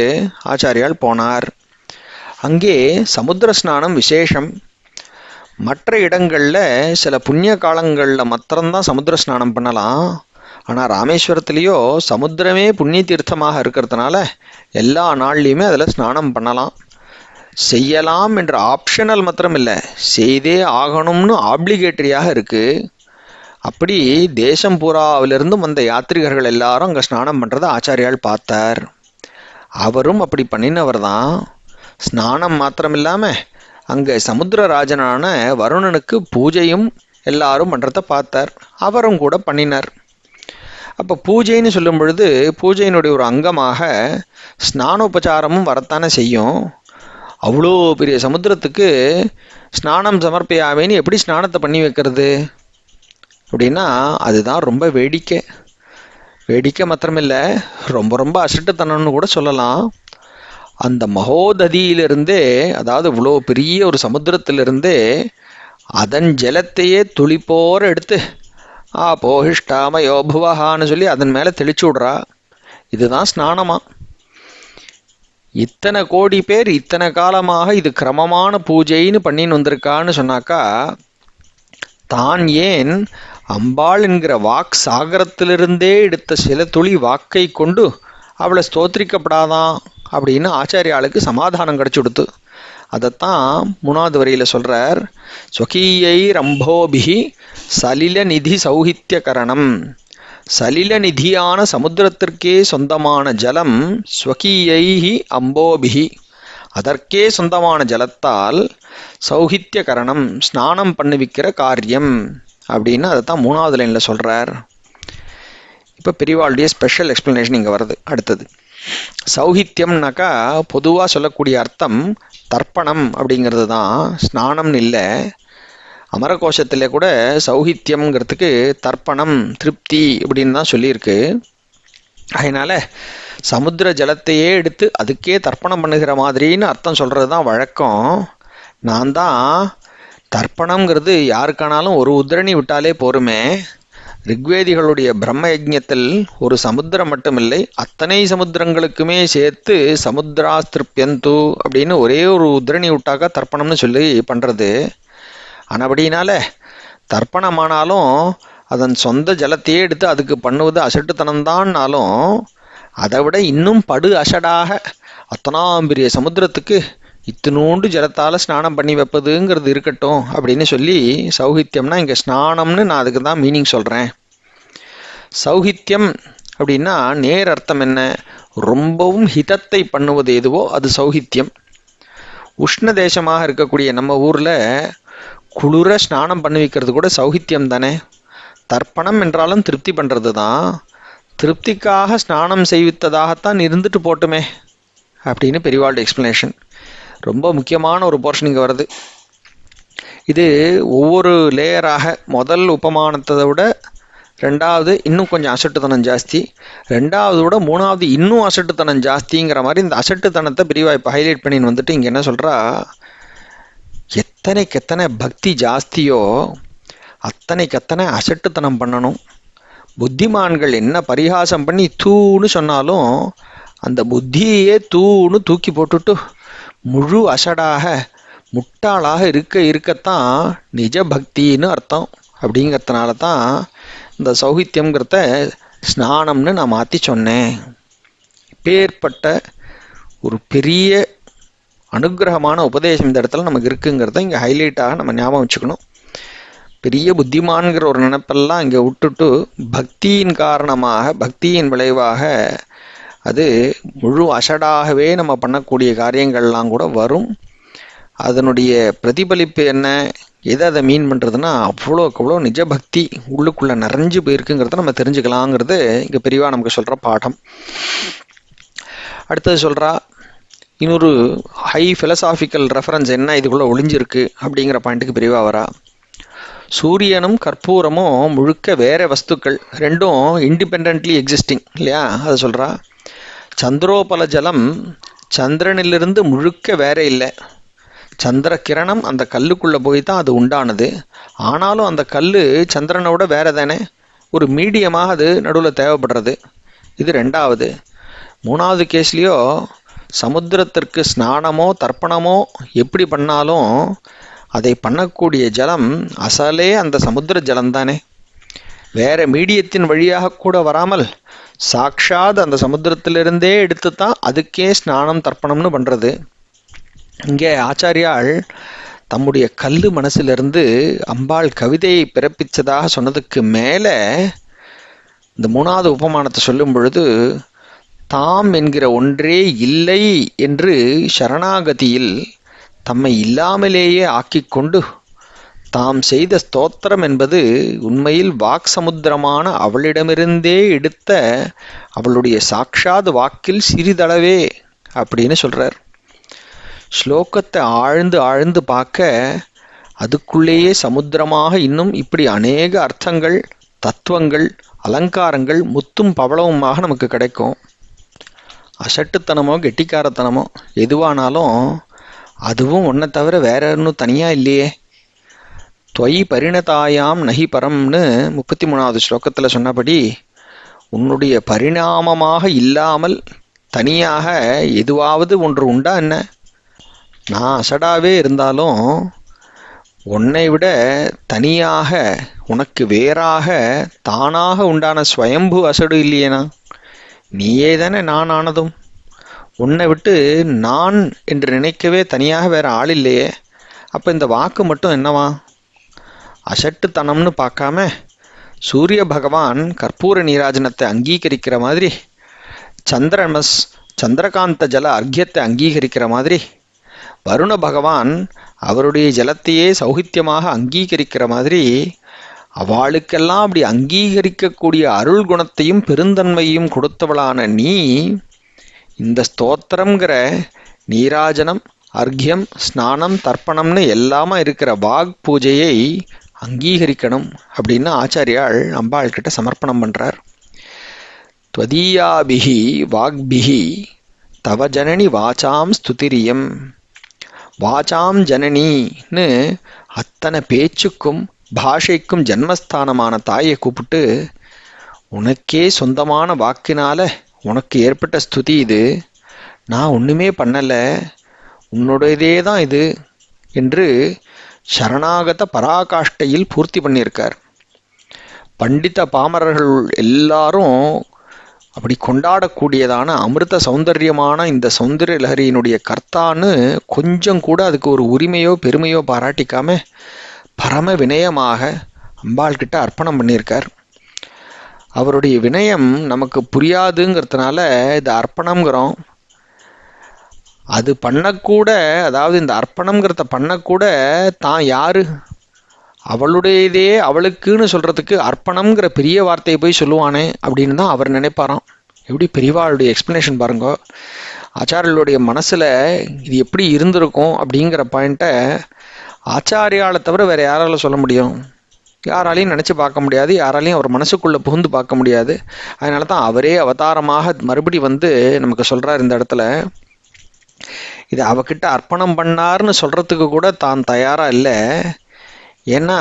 ஆச்சாரியால் போனார். அங்கே சமுத்திர ஸ்நானம் விசேஷம். மற்ற இடங்களில் சில புண்ணிய காலங்களில் மாத்திரம்தான் சமுத்திர ஸ்நானம் பண்ணலாம். ஆனால் ராமேஸ்வரத்துலேயோ சமுத்திரமே புண்ணிய தீர்த்தமாக இருக்கிறதுனால எல்லா நாள்லேயுமே அதில் ஸ்நானம் பண்ணலாம். செய்யலாம் என்ற ஆப்ஷனல் மாத்திரம் இல்லை, செய்தே ஆகணும்னு ஆப்ளிகேட்டரியாக இருக்குது. அப்படி தேசம் பூராவிலிருந்தும் வந்த யாத்ரிகர்கள் எல்லாரும் அங்கே ஸ்நானம் பண்ணுறதை ஆச்சாரியால் பார்த்தார். அவரும் அப்படி பண்ணினவர் தான். ஸ்நானம் மாத்திரம் இல்லாமல் அங்கே சமுத்திரராஜனான வருணனுக்கு பூஜையும் எல்லாரும் பண்ணுறத பார்த்தார். அவரும் கூட பண்ணினார். அப்போ பூஜைன்னு சொல்லும் பொழுது பூஜையினுடைய ஒரு அங்கமாக ஸ்நானோபச்சாரமும் வரத்தானே செய்யும். அவ்வளோ பெரிய சமுத்திரத்துக்கு ஸ்நானம் சமர்ப்பியாவேன்னு எப்படி ஸ்நானத்தை பண்ணி வைக்கிறது அப்படின்னா அதுதான் ரொம்ப வேடிக்கை. வேடிக்கை மாத்திரமில்லை, ரொம்ப ரொம்ப அசட்டுத்தனம்னு கூட சொல்லலாம். அந்த மகோததியிலிருந்தே, அதாவது இவ்வளோ பெரிய ஒரு சமுத்திரத்திலிருந்தே அதன் ஜலத்தையே துளிப்போர எடுத்து போஹிஷ்டாமயோ புவஹான்னு சொல்லி அதன் மேலே தெளிச்சு விட்றா. இதுதான் ஸ்நானமா. இத்தனை கோடி பேர் இத்தனை காலமாக இது கிரமமான பூஜைன்னு பண்ணின்னு வந்திருக்கான்னு சொன்னாக்கா தான் ஏன் அம்பாள் என்கிற வாக் சாகரத்திலிருந்தே எடுத்த சில துளி வாக்கை கொண்டு அவளை ஸ்தோத்திரிக்கப்படாதான் அப்படின்னு ஆச்சாரியாளுக்கு சமாதானம் கிடச்சி கொடுத்து. அதைத்தான் மூணாவது வரியில் சொல்கிறார். ஸ்வகீயை ரம்போபிஹி சலில நிதி சௌஹித்யகரணம். சலில நிதியான சமுத்திரத்திற்கே சொந்தமான ஜலம் ஸ்வகீயைஹி அம்போபிஹி, அதற்கே சொந்தமான ஜலத்தால் சௌஹித்யகரணம் ஸ்நானம் பண்ணுவிக்கிற காரியம் அப்படின்னு அதைத்தான் மூணாவது லைனில் சொல்கிறார். இப்போ பெரியவாளுடைய ஸ்பெஷல் எக்ஸ்பிளனேஷன் இங்கே வருது அடுத்தது. சௌஹித்யம்னாக்கா பொதுவாக சொல்லக்கூடிய அர்த்தம் தர்ப்பணம் அப்படிங்கிறது தான், ஸ்நானம்னு இல்லை. அமரகோஷத்திலே கூட சௌஹித்யம்ங்கிறதுக்கு தர்ப்பணம் திருப்தி அப்படின்னு தான் சொல்லியிருக்கு. அதனால் சமுத்திர ஜலத்தையே எடுத்து அதுக்கே தர்ப்பணம் பண்ணுகிற மாதிரின்னு அர்த்தம் சொல்கிறது தான் வழக்கம். நான் தான் தர்ப்பணங்கிறது யாருக்கானாலும் ஒரு உத்திரணி விட்டாலே போருமே. ரிக்வேதிகளுடைய பிரம்ம யஜ்ஞத்தில் ஒரு சமுத்திரம் மட்டுமில்லை, அத்தனை சமுத்திரங்களுக்குமே சேர்த்து சமுத்திராஸ்திருப்யந்து அப்படின்னு ஒரே ஒரு உத்திரணி விட்டாக்கா தர்ப்பணம்னு சொல்லி பண்ணுறது. ஆனபடினால தர்ப்பணமானாலும் அதன் சொந்த ஜலத்தையே எடுத்து அதுக்கு பண்ணுவது அசட்டுத்தனம்தான்னாலும் அதை விட இன்னும் படு அசடாக அத்தனாம் பெரிய சமுத்திரத்துக்கு இத்தினூண்டு ஜலத்தால் ஸ்நானம் பண்ணி வைப்பதுங்கிறது இருக்கட்டும் அப்படின்னு சொல்லி சௌஹித்யம்னா இங்கே ஸ்நானம்னு நான் அதுக்கு தான் மீனிங் சொல்கிறேன். சௌஹித்யம் அப்படின்னா நேர் அர்த்தம் என்ன? ரொம்பவும் ஹிதத்தை பண்ணுவது எதுவோ அது சௌஹித்யம். உஷ்ண தேசமாக இருக்கக்கூடிய நம்ம ஊரில் குளிர ஸ்நானம் பண்ணி வைக்கிறது கூட சௌஹித்யம் தானே. தர்ப்பணம் என்றாலும் திருப்தி பண்ணுறது தான். திருப்திக்காக ஸ்நானம் செய்வித்ததாகத்தான் இருந்துட்டு போட்டுமே அப்படின்னு பெரியவாளுடைய எக்ஸ்ப்ளனேஷன். ரொம்ப முக்கியமான ஒரு போர்ஷன் இங்கே வருது. இது ஒவ்வொரு லேயராக, முதல் உபமானத்தை விட ரெண்டாவது இன்னும் கொஞ்சம் அசட்டுத்தனம் ஜாஸ்தி, ரெண்டாவது விட மூணாவது இன்னும் அசட்டுத்தனம் ஜாஸ்திங்கிற மாதிரி இந்த அசட்டுத்தனத்தை பெரியவா இப்போ ஹைலைட் பண்ணின்னு வந்துட்டு இங்கே என்ன சொல்கிறா, எத்தனை பக்தி ஜாஸ்தியோ அத்தனை அசட்டுத்தனம் பண்ணணும். புத்திமான்கள் என்ன பரிகாசம் பண்ணி தூன்னு சொன்னாலும் அந்த புத்தியே தூன்னு தூக்கி போட்டுட்டு முழு அசடாக முட்டாளாக இருக்கத்தான் நிஜ பக்தின்னு அர்த்தம். அப்படிங்கிறதுனால தான் இந்த சௌஹித்யங்கிறத ஸ்நானம்னு நான் மாற்றி சொன்னேன். இப்பேற்பட்ட ஒரு பெரிய அனுகிரகமான உபதேசம் இந்த இடத்துல நமக்கு இருக்குங்கிறத இங்கே ஹைலைட்டாக நம்ம ஞாபகம் வச்சுக்கணும். பெரிய புத்திமான்கிற ஒரு நினைப்பெல்லாம் இங்கே விட்டுட்டு பக்தியின் காரணமாக, பக்தியின் விளைவாக அது முழு அசடாகவே நம்ம பண்ணக்கூடிய காரியங்கள்லாம் கூட வரும். அதனுடைய பிரதிபலிப்பு என்ன, எதை அதை மீன் பண்ணுறதுன்னா அவ்வளோக்கு நிஜ பக்தி உள்ளுக்குள்ளே நிறைஞ்சு போயிருக்குங்கிறத நம்ம தெரிஞ்சுக்கலாங்கிறது இங்கே பெரியவா நமக்கு சொல்கிற பாடம். அடுத்தது சொல்கிறா, இன்னொரு ஹை ஃபிலசாபிக்கல் ரெஃபரன்ஸ் என்ன இதுக்குள்ளே ஒளிஞ்சிருக்கு அப்படிங்கிற பாயிண்ட்டுக்கு பெரியவா வரா. சூரியனும் கற்பூரமும் முழுக்க வேற வஸ்துக்கள், ரெண்டும் இண்டிபெண்ட்லி எக்ஸிஸ்டிங் இல்லையா? அதை சொல்கிறா. சந்திரோபல ஜலம் சந்திரனிலிருந்து முழுக்க வேற இல்லை. சந்திர கிரணம் அந்த கல்லுக்குள்ளே போய் தான் அது உண்டானது. ஆனாலும் அந்த கல் சந்திரனோட வேற தானே, ஒரு மீடியமாக அது நடுவில் தேவைப்படுறது. இது ரெண்டாவது. மூணாவது கேஸ்லேயோ சமுத்திரத்திற்கு ஸ்நானமோ தர்ப்பணமோ எப்படி பண்ணாலும் அதை பண்ணக்கூடிய ஜலம் அசலே அந்த சமுத்திர ஜலம்தானே, வேற மீடியத்தின் வழியாக கூட வராமல் சாக்ஷாத் அந்த சமுத்திரத்திலிருந்தே எடுத்து தான் அதுக்கே ஸ்நானம் தர்ப்பணம்னு பண்ணுறது. இங்கே ஆச்சாரியால் தம்முடைய கல்லு மனசிலிருந்து அம்பாள் கவிதையை பிறப்பித்ததாக சொன்னதுக்கு மேலே இந்த மூணாவது உபமானத்தை சொல்லும் பொழுது, தாம் என்கிற ஒன்றே இல்லை என்று சரணாகதியில் தம்மை இல்லாமலேயே ஆக்கிக்கொண்டு தாம் செய்த ஸ்தோத்திரம் என்பது உண்மையில் வாக் சமுத்திரமான அவளிடமிருந்தே எடுத்த அவளுடைய சாக்ஷாத் வாக்கில் சிறிதளவே அப்படின்னு சொல்கிறார். ஸ்லோகத்தை ஆழ்ந்து பார்க்க அதுக்குள்ளேயே சமுத்திரமாக இன்னும் இப்படி அநேக அர்த்தங்கள், தத்துவங்கள், அலங்காரங்கள் முத்தும் பவளவுமாக நமக்கு கிடைக்கும். அசட்டுத்தனமோ கெட்டிக்காரத்தனமோ எதுவானாலும் அதுவும் ஒன்றை தவிர வேற இன்னும் தனியாக இல்லையே. துவயி பரிணதாயாம் நகி பரம்னு 33வது ஸ்லோகத்தில் சொன்னபடி உன்னுடைய பரிணாமமாக இல்லாமல் தனியாக எதுவாவது ஒன்று உண்டா என்ன? நான் அசடாவே இருந்தாலும் உன்னை விட தனியாக உனக்கு வேறாக தானாக உண்டான ஸ்வயம்பு அசடு இல்லையேனா? நீயே தானே நான் ஆனதும். உன்னை விட்டு நான் என்று நினைக்கவே தனியாக வேற ஆள் இல்லையே. அப்போ இந்த வாக்கு மட்டும் என்னவா? அசட்டுத்தனம்னு பார்க்காம சூரிய பகவான் கற்பூர நீராஜனத்தை அங்கீகரிக்கிற மாதிரி, சந்திரகாந்த ஜல அர்க்கியத்தை அங்கீகரிக்கிற மாதிரி, வருண பகவான் அவருடைய ஜலத்தையே சௌஹித்யமாக அங்கீகரிக்கிற மாதிரி, அவளுக்கெல்லாம் அப்படி அங்கீகரிக்கக்கூடிய அருள் குணத்தையும் பெருந்தன்மையும் கொடுத்தவளான நீ இந்த ஸ்தோத்திரங்கிற நீராஜனம், அர்க்கியம், ஸ்நானம், தர்ப்பணம்னு எல்லாமா இருக்கிற வாக் பூஜையை அங்கீகரிக்கணும் அப்படின்னு ஆச்சாரியால் அம்பாள் கிட்ட சமர்ப்பணம் பண்றார். த்வதீயாபிஹி வாக்பிஹி தவ ஜனனி வாசாம் ஸ்துதிரியம். வாசாம் ஜனனின்னு அத்தனை பேச்சுக்கும் பாஷைக்கும் ஜன்மஸ்தானமான தாயை கூப்பிட்டு, உனக்கே சொந்தமான வாக்கினால உனக்கு ஏற்பட்ட ஸ்துதி இது, நான் ஒன்றுமே பண்ணலை, உன்னுடையதே தான் இது என்று சரணாகத பராகாஷ்டையில் பூர்த்தி பண்ணியிருக்கார். பண்டித பாமரர்கள் எல்லாரும் அப்படி கொண்டாடக்கூடியதான அமிர்த சௌந்தரியமான இந்த சௌந்தர்ய லஹரியினுடைய கர்த்தான்னு கொஞ்சம் கூட அதுக்கு ஒரு உரிமையோ பெருமையோ பாராட்டிக்காம பரம வினயமாக அம்பாள் கிட்ட அர்ப்பணம் பண்ணியிருக்கார். அவருடைய வினயம் நமக்கு புரியாதுங்கிறதுனால இது அர்ப்பணம்ங்கிறோம். அது பண்ணக்கூட, அதாவது இந்த அர்ப்பணம்ங்கிறத பண்ணக்கூட தான் யாரு, அவளுடையதே அவளுக்குன்னு சொல்கிறதுக்கு அர்ப்பணம்ங்கிற பெரிய வார்த்தையை போய் சொல்லுவானே அப்படின்னு தான் அவர் நினைப்பாராம். எப்படி பெரியவாளுடைய எக்ஸ்ப்ளனேஷன் பாருங்க. ஆச்சாரியர்களுடைய மனசில் இது எப்படி இருந்திருக்கும் அப்படிங்கிற பாயிண்ட்டை ஆச்சாரியாலை தவிர வேறு யாரால சொல்ல முடியும்? யாராலையும் நினச்சி பார்க்க முடியாது, யாராலையும் அவர் மனசுக்குள்ளே புகுந்து பார்க்க முடியாது. அதனால தான் அவரே அவதாரமாக மறுபடி வந்து நமக்கு சொல்கிறார் இந்த இடத்துல. இதை அவகிட்ட அர்ப்பணம் பண்ணார்னு சொல்கிறதுக்கு கூட தான் தயாராக இல்லை. ஏன்னா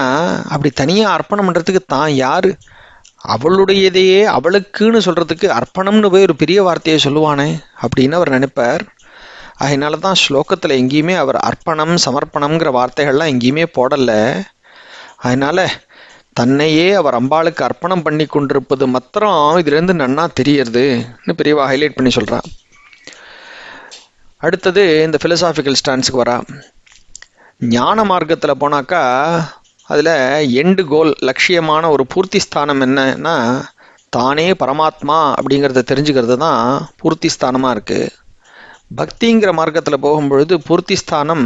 அப்படி தனியாக அர்ப்பணம் பண்ணுறதுக்கு தான் யார்? அவளுடையதையே அவளுக்குன்னு சொல்கிறதுக்கு அர்ப்பணம்னு போய் ஒரு பெரிய வார்த்தையை சொல்லுவானே அப்படின்னு அவர் நினைப்பார். அதனால தான் ஸ்லோகத்தில் எங்கேயுமே அவர் அர்ப்பணம் சமர்ப்பணம்ங்கிற வார்த்தைகள்லாம் எங்கேயுமே போடலை. அதனால் தன்னையே அவர் அம்பாளுக்கு அர்ப்பணம் பண்ணி கொண்டிருப்பது மாத்திரம் இதுலேருந்து நன்னா தெரியறதுன்னு பெரியவா ஹைலைட் பண்ணி சொல்கிறான். அடுத்தது இந்த ஃபிலசாபிக்கல் ஸ்டான்ஸுக்கு வரா. ஞான மார்க்கத்தில் போனாக்கா அதில் எண்டு கோல், லட்சியமான ஒரு பூர்த்தி ஸ்தானம் என்னன்னா தானே பரமாத்மா அப்படிங்கிறத தெரிஞ்சுக்கிறது தான் பூர்த்தி ஸ்தானமாக இருக்குது. பக்திங்கிற மார்க்கத்தில் போகும்பொழுது பூர்த்தி ஸ்தானம்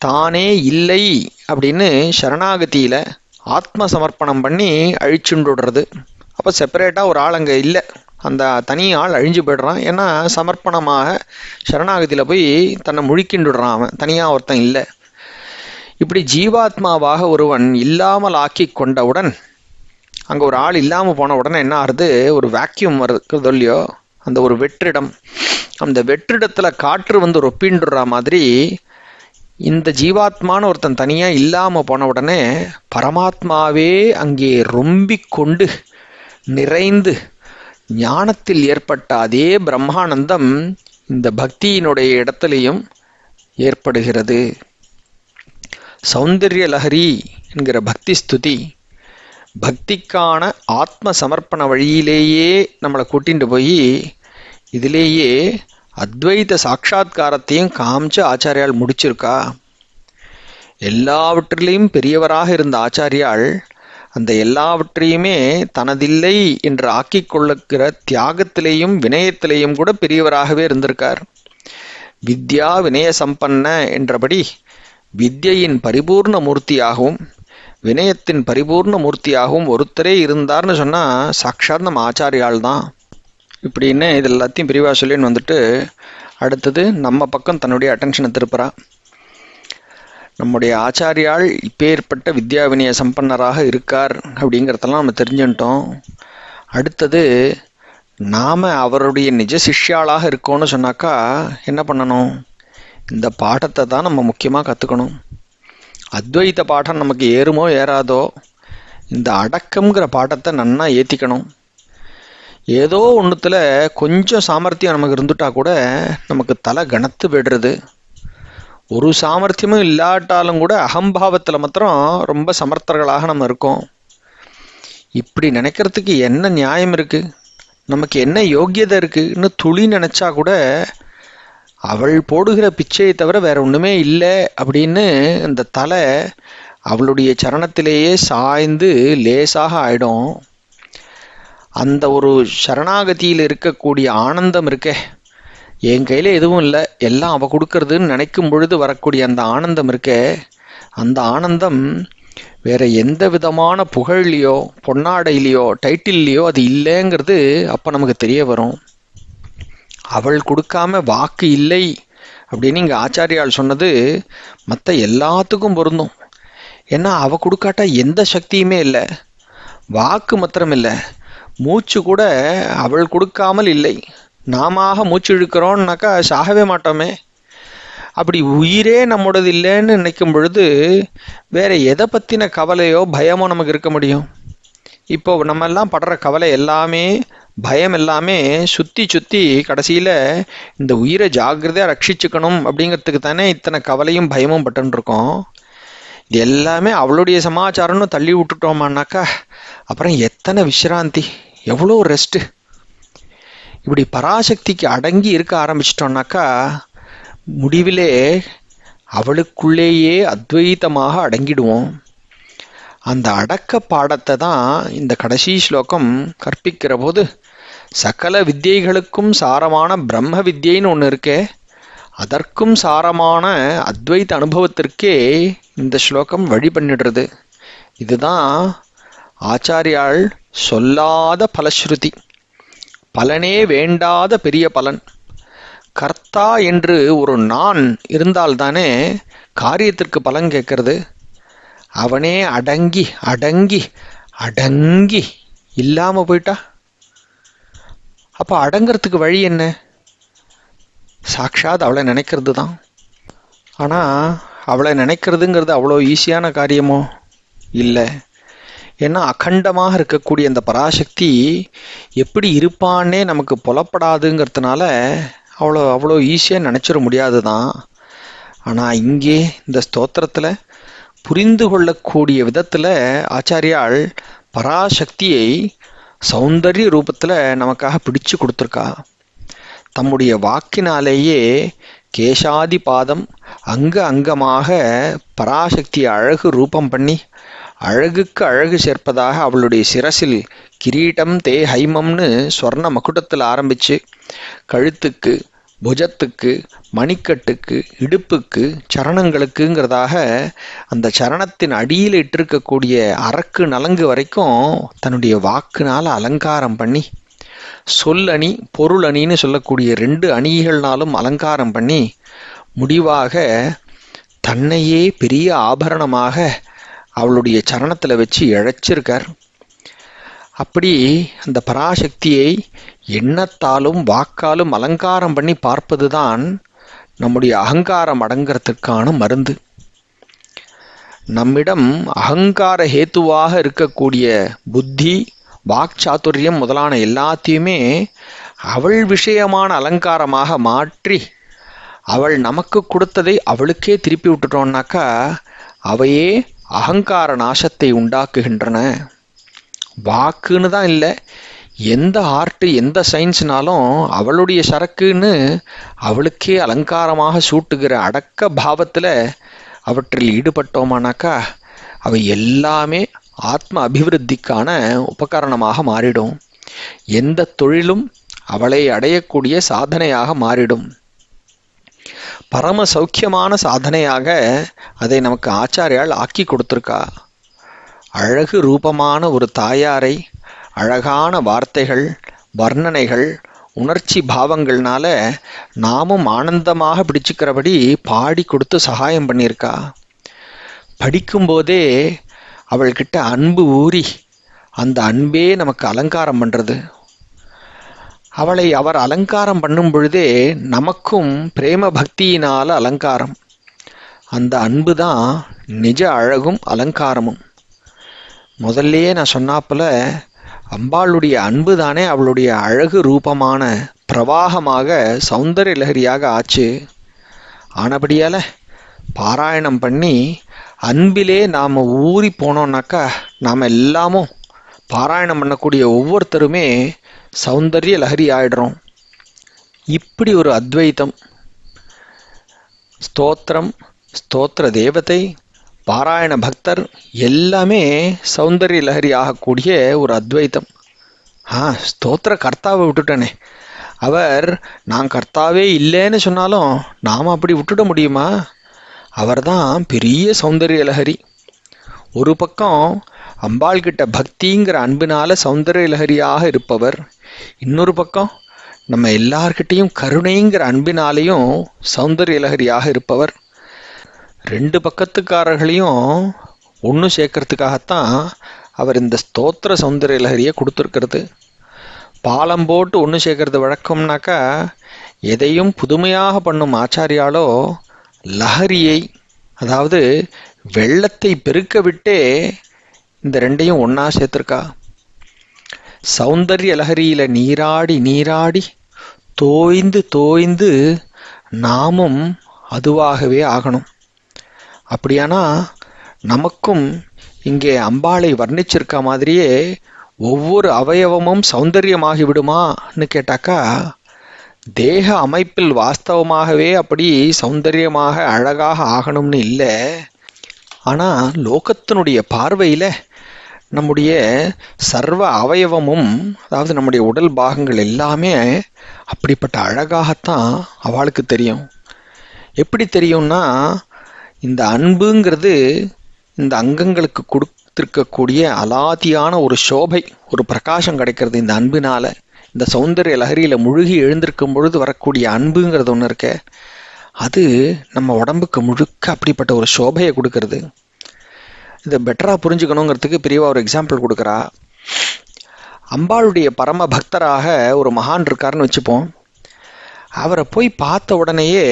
தானே இல்லை அப்படின்னு சரணாகதியில் ஆத்ம சமர்ப்பணம் பண்ணி அழிச்சுண்டுடுறது. அப்போ செப்பரேட்டாக ஒரு ஆள் அங்கே இல்லை, அந்த தனி ஆள் அழிஞ்சு போய்டுறான். ஏன்னா சமர்ப்பணமாக சரணாகதியில் போய் தன்னை முழுக்கின்றுடுறான், அவன் தனியாக ஒருத்தன் இல்லை. இப்படி ஜீவாத்மாவாக ஒருவன் இல்லாமல் ஆக்கி கொண்டவுடன், அங்கே ஒரு ஆள் இல்லாமல் போன உடனே என்ன ஆகுது? ஒரு வேக்யூம் வருது இல்லையோ, அந்த ஒரு வெற்றிடம். அந்த வெற்றிடத்தில் காற்று வந்து ரொப்பின்டுற மாதிரி இந்த ஜீவாத்மான ஒருத்தன் தனியாக இல்லாமல் போன உடனே பரமாத்மாவே அங்கே ரொம்பிக் கொண்டு நிறைந்து ஞானத்தில் ஏற்பட்ட அதே பிரம்மானந்தம் இந்த பக்தியினுடைய இடத்துலையும் ஏற்படுகிறது. சௌந்தர்ய லஹரி என்கிற பக்தி ஸ்துதி பக்திக்கான ஆத்ம சமர்ப்பண வழியிலேயே நம்மளை கூட்டிட்டு போய் இதிலேயே அத்வைத சாட்சா்காரத்தையும் காமிச்சு ஆச்சாரியால் முடிச்சிருக்கா. எல்லாவற்றிலையும் பெரியவராக இருந்த ஆச்சாரியால் அந்த எல்லாவற்றையுமே தனதில்லை என்று ஆக்கிக் கொள்ளுகிற தியாகத்திலேயும் வினயத்திலேயும் கூட பெரியவராகவே இருந்திருக்கார். வித்யா வினய சம்பன்ன என்றபடி வித்யின் பரிபூர்ண மூர்த்தியாகவும் வினயத்தின் பரிபூர்ண மூர்த்தியாகவும் ஒருத்தரே இருந்தார்னு சொன்னால் சாட்சாத் நம்ம ஆச்சாரியால் தான். இப்படின்னு இது எல்லாத்தையும் பிரிவா சொல்லின்னு வந்துட்டு அடுத்தது நம்ம பக்கம் தன்னுடைய அட்டென்ஷனை திருப்புறா. நம்முடைய ஆச்சாரியால் இப்பேற்பட்ட வித்யா வினய சம்பன்னராக இருக்கார் அப்படிங்கிறதெல்லாம் நம்ம தெரிஞ்சுட்டோம். அடுத்தது நாம் அவருடைய நிஜ சிஷ்யாளாக இருக்கோன்னு சொன்னாக்கா என்ன பண்ணணும்? இந்த பாடத்தை தான் நம்ம முக்கியமாக கற்றுக்கணும். அத்வைத பாடம் நமக்கு ஏறுமோ ஏறாதோ, இந்த அடக்கம்ங்கிற பாடத்தை நன்னா ஏற்றிக்கணும். ஏதோ ஒன்றுத்தில் கொஞ்சம் சாமர்த்தியம் நமக்கு இருந்துட்டா கூட நமக்கு தலை கனத்து விடுறது. ஒரு சாமர்த்தியமும் இல்லாட்டாலும் கூட அகம்பாவத்தில் மாத்திரம் ரொம்ப சமர்த்தர்களாக நம்ம இருக்கோம். இப்படி நினைக்கிறதுக்கு என்ன நியாயம் இருக்குது? நமக்கு என்ன யோக்கியதை இருக்குன்னு துளி நினச்சா கூட அவள் போடுகிற பிச்சையை தவிர வேற ஒன்றுமே இல்லை அப்படின்னு இந்த தலை அவளுடைய சரணத்திலேயே சாய்ந்து லேசாக ஆயிடும். அந்த ஒரு சரணாகதியில் இருக்கக்கூடிய ஆனந்தம் இருக்கே, என் கையில் எதுவும் இல்லை எல்லாம் அவள் கொடுக்கறதுன்னு நினைக்கும் பொழுது வரக்கூடிய அந்த ஆனந்தம் இருக்கே, அந்த ஆனந்தம் வேற எந்த விதமான புகழ்லையோ பொன்னாடையிலையோ டைட்டில்லையோ அது இல்லைங்கிறது அப்போ நமக்கு தெரிய வரும். அவள் கொடுக்காம வாக்கு இல்லை அப்படின்னு இங்கே ஆச்சாரியால் சொன்னது மற்ற எல்லாத்துக்கும் பொருந்தும். ஏன்னா அவள் கொடுக்காட்டா எந்த சக்தியுமே இல்லை. வாக்கு மாத்திரம் இல்லை, மூச்சு கூட அவள் கொடுக்காமல் இல்லை. நாம மூச்சு இழுக்கிறோம்னாக்கா சாகவே மாட்டோமே. அப்படி உயிரே நம்மளோடது இல்லைன்னு நினைக்கும் பொழுது வேற எதை பற்றின கவலையோ பயமோ நமக்கு இருக்க முடியும்? இப்போ நம்ம எல்லாம் படுற கவலை எல்லாமே பயம் எல்லாமே சுற்றி சுற்றி கடைசியில் இந்த உயிரை ஜாக்கிரதையாக ரட்சிச்சுக்கணும் அப்படிங்கிறதுக்கு தானே இத்தனை கவலையும் பயமும் பட்டுருக்கோம். இது எல்லாமே அவளுடைய சமாச்சாரம்னு தள்ளி விட்டுட்டோமானாக்கா அப்புறம் எத்தனை விசிராந்தி, எவ்வளோ ரெஸ்ட்டு. இப்படி பராசக்திக்கு அடங்கி இருக்க ஆரம்பிச்சிட்டோம்னாக்கா முடிவிலே அவளுக்குள்ளேயே அத்வைத்தமாக அடங்கிடுவோம். அந்த அடக்க பாடத்தை தான் இந்த கடைசி ஸ்லோகம் கற்பிக்கிற போது சகல வித்யைகளுக்கும் சாரமான பிரம்ம வித்யைன்னு ஒன்று இருக்கே, அதற்கும் சாரமான அத்வைத்த அனுபவத்திற்கே இந்த ஸ்லோகம் வழி பண்ணிடுறது. இதுதான் ஆச்சாரியால் சொல்லாத பலஸ்ருதி, பலனே வேண்டாத பெரிய பலன். கர்த்தா என்று ஒரு நான் இருந்தால்தானே காரியத்திற்கு பலன் கேட்கறது. அவனே அடங்கி அடங்கி அடங்கி இல்லாம போயிட்டா அப்ப அடங்கிறதுக்கு வழி என்ன? சாட்சாத் அவளை நினைக்கிறது தான். ஆனா அவளை நினைக்கிறதுங்கிறது அவ்வளோ ஈஸியான காரியமோ இல்லை. ஏன்னா அகண்டமாக இருக்கக்கூடிய அந்த பராசக்தி எப்படி இருப்பான்னே நமக்கு புலப்படாதுங்கிறதுனால அவ்வளோ ஈஸியாக நினச்சிட முடியாது தான். ஆனால் இங்கே இந்த ஸ்தோத்திரத்தில் புரிந்து கொள்ளக்கூடிய விதத்தில் ஆச்சாரியால் பராசக்தியை சௌந்தர்ய ரூபத்தில் நமக்காக பிடிச்சு கொடுத்துருக்கா. தம்முடைய வாக்கினாலேயே கேசாதி பாதம் அங்கமாக பராசக்தியை அழகு ரூபம் பண்ணி அழகுக்கு அழகு சேர்ப்பதாக அவளுடைய சிரசில் கிரீட்டம் தே ஹைமம்னு சொர்ண மகுடத்தில் ஆரம்பித்து கழுத்துக்கு, புஜத்துக்கு, மணிக்கட்டுக்கு, இடுப்புக்கு, சரணங்களுக்குங்கிறதாக அந்த சரணத்தின் அடியில் இட்டிருக்கக்கூடிய அரக்கு நலங்கு வரைக்கும் தன்னுடைய வாக்குனால் அலங்காரம் பண்ணி, சொல்லணி பொருள் அணின்னு சொல்லக்கூடிய 2 அணிகள்னாலும் அலங்காரம் பண்ணி, முடிவாக தன்னையே பெரிய ஆபரணமாக அவளுடைய சரணத்தில் வச்சு இழைச்சிருக்கார். அப்படி அந்த பராசக்தியை எண்ணத்தாலும் வாக்காலும் அலங்காரம் பண்ணி பார்ப்பது தான் நம்முடைய அகங்காரம் அடங்கிறதுக்கான மருந்து. நம்மிடம் அகங்கார ஹேத்துவாக இருக்கக்கூடிய புத்தி, வாக்சாதுரியம் முதலான எல்லாத்தையுமே அவள் விஷயமான அலங்காரமாக மாற்றி அவள் நமக்கு கொடுத்ததை அவளுக்கே திருப்பி விட்டுட்டோம்னாக்கா அவையே அகங்கார நாசத்தை உண்டாக்குகின்றன. வாக்குன்னு தான் இல்லை, எந்த ஆர்ட்டு எந்த சயின்ஸ்னாலும் அவளுடைய சரக்குன்னு அவளுக்கே அலங்காரமாக சூட்டுகிற அடக்க பாவத்தில் அவற்றில் ஈடுபட்டோமானாக்கா அவை எல்லாமே ஆத்ம அபிவிருத்திக்கான உபகரணமாக மாறிடும். எந்த தொழிலும் அவளை அடையக்கூடிய சாதனையாக மாறிடும். பரம சௌக்கியமான சாதனையாக அதை நமக்கு ஆச்சாரியால் ஆக்கி கொடுத்துருக்கா. அழகு ரூபமான ஒரு தாயாரை அழகான வார்த்தைகள், வர்ணனைகள், உணர்ச்சி பாவங்கள்னால நாமும் ஆனந்தமாக பிடிச்சுக்கிறபடி பாடி கொடுத்து சகாயம் பண்ணியிருக்கா. படிக்கும்போதே அவள்கிட்ட அன்பு ஊறி அந்த அன்பே நமக்கு அலங்காரம் பண்ணுறது. அவளை அவர் அலங்காரம் பண்ணும் பொழுதே நமக்கும் பிரேம பக்தியினால் அலங்காரம். அந்த அன்பு தான் நிஜ அழகும் அலங்காரமும். முதல்லையே நான் சொன்னாப்புல அம்பாளுடைய அன்பு தானே அவளுடைய அழகு ரூபமான பிரவாகமாக சௌந்தர்ய லஹரியாக ஆச்சு. ஆனபடியால் பாராயணம் பண்ணி அன்பிலே நாம் ஊறி போனோம்னாக்கா நாம் எல்லாமும் பாராயணம் பண்ணக்கூடிய ஒவ்வொருத்தருமே சௌந்தர்ய லஹரி ஆயிடுறோம். இப்படி ஒரு அத்வைத்தம், ஸ்தோத்திரம், ஸ்தோத்திர தேவதை, பாராயண பக்தர் எல்லாமே சௌந்தர்ய லஹரி ஆகக்கூடிய ஒரு அத்வைத்தம். ஸ்தோத்திர கர்த்தாவை விட்டுட்டனே, அவர் நான் கர்த்தாவே இல்லைன்னு சொன்னாலும் நாம் அப்படி விட்டுட முடியுமா? அவர்தான் பெரிய சௌந்தர்ய லஹரி. ஒரு பக்கம் அம்பாள் கிட்ட பக்திங்கிற அன்பினால சௌந்தர்ய லஹரியாக இருப்பவர், இன்னொரு பக்கம் நம்ம எல்லார்கிட்டையும் கருணைங்கிற அன்பினாலேயும் சௌந்தர்ய லஹரியாக இருப்பவர். 2 பக்கத்துக்காரர்களையும் ஒன்று சேர்க்கறதுக்காகத்தான் அவர் இந்த ஸ்தோத்திர சௌந்தர்ய லஹரியை கொடுத்துருக்கிறது. பாலம் போட்டு ஒன்று சேர்க்கறது வழக்கம்னாக்கா எதையும் புதுமையாக பண்ணும் ஆச்சாரியாலோ லஹரியை, அதாவது வெள்ளத்தை பெருக்க விட்டே இந்த 2ஐயும் ஒன்றா சேர்த்துருக்கா. சௌந்தர்ய லஹரியில் நீராடி நீராடி தோய்ந்து தோய்ந்து நாமும் அதுவாகவே ஆகணும். அப்படியானா நமக்கும் இங்கே அம்பாளை வர்ணிச்சிருக்க மாதிரியே ஒவ்வொரு அவயவமும் சௌந்தரியமாகி விடுமான்னு கேட்டாக்கா, தேக அமைப்பில் வாஸ்தவமாகவே அப்படி சௌந்தரியமாக அழகாக ஆகணும்னு இல்லை. ஆனால் லோகத்தினுடைய பார்வையில் நம்முடைய சர்வ அவயவமும், அதாவது நம்முடைய உடல் பாகங்கள் எல்லாமே அப்படிப்பட்ட அழகாகத்தான் அவளுக்கு தெரியும். எப்படி தெரியும்னா, இந்த அன்புங்கிறது இந்த அங்கங்களுக்கு கொடுத்திருக்கக்கூடிய அலாதியான ஒரு சோபை, ஒரு பிரகாசம் கிடைக்கிறது இந்த அன்பினால. இந்த சௌந்தர்ய லஹரியில் முழுகி எழுந்திருக்கும் பொழுது வரக்கூடிய அன்புங்கிறது ஒன்று இருக்க, அது நம்ம உடம்புக்கு முழுக்க அப்படிப்பட்ட ஒரு சோபையை கொடுக்கறது. இதை பெட்டராக புரிஞ்சுக்கணுங்கிறதுக்கு பெரியவா ஒரு எக்ஸாம்பிள் கொடுக்குறா. அம்பாளுடைய பரம பக்தராக ஒரு மகான் இருக்காருன்னு வச்சுப்போம். அவரை போய் பார்த்த உடனேயே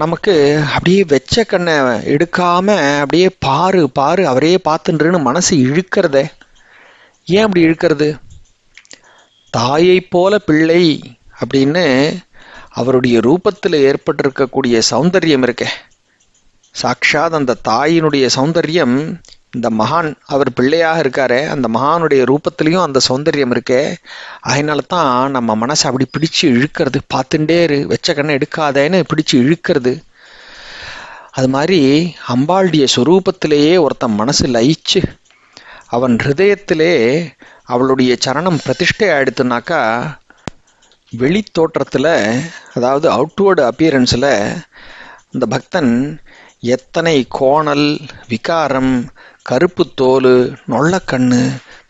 நமக்கு அப்படியே வெச்ச கண்ணை எடுக்காம அப்படியே பாரு பாரு அவரையே பார்த்துன்றன்னு மனசு இழுக்கிறதே. ஏன் அப்படி இழுக்கிறது? தாயை போல பிள்ளை அப்படின்னு அவருடைய ரூபத்தில் ஏற்பட்டிருக்கக்கூடிய சௌந்தர்யம் இருக்கே, சாக்ஷாத் அந்த தாயினுடைய சௌந்தர்யம் இந்த மகான் அவர் பிள்ளையாக இருக்காரே அந்த மகானுடைய ரூபத்திலையும் அந்த சௌந்தர்யம் இருக்கே. அதனால தான் நம்ம மனசை அப்படி பிடிச்சு இழுக்கிறது. பார்த்துட்டே இரு, வெச்ச கண்ணை எடுக்காதேன்னு பிடிச்சு இழுக்கிறது. அது மாதிரி அம்பாளுடைய சொரூபத்திலேயே ஒருத்தன் மனசு லயிச்சு அவன் ஹிருதயத்திலே அவளுடைய சரணம் பிரதிஷ்டை ஆயிடுத்துனாக்கா, வெளி தோற்றத்தில் அதாவது அவுட்வேர்டு அப்பியரன்ஸில் அந்த பக்தன் எத்தனை கோணல், விகாரம், கருப்பு தோல், நொள்ளக்கண்ணு,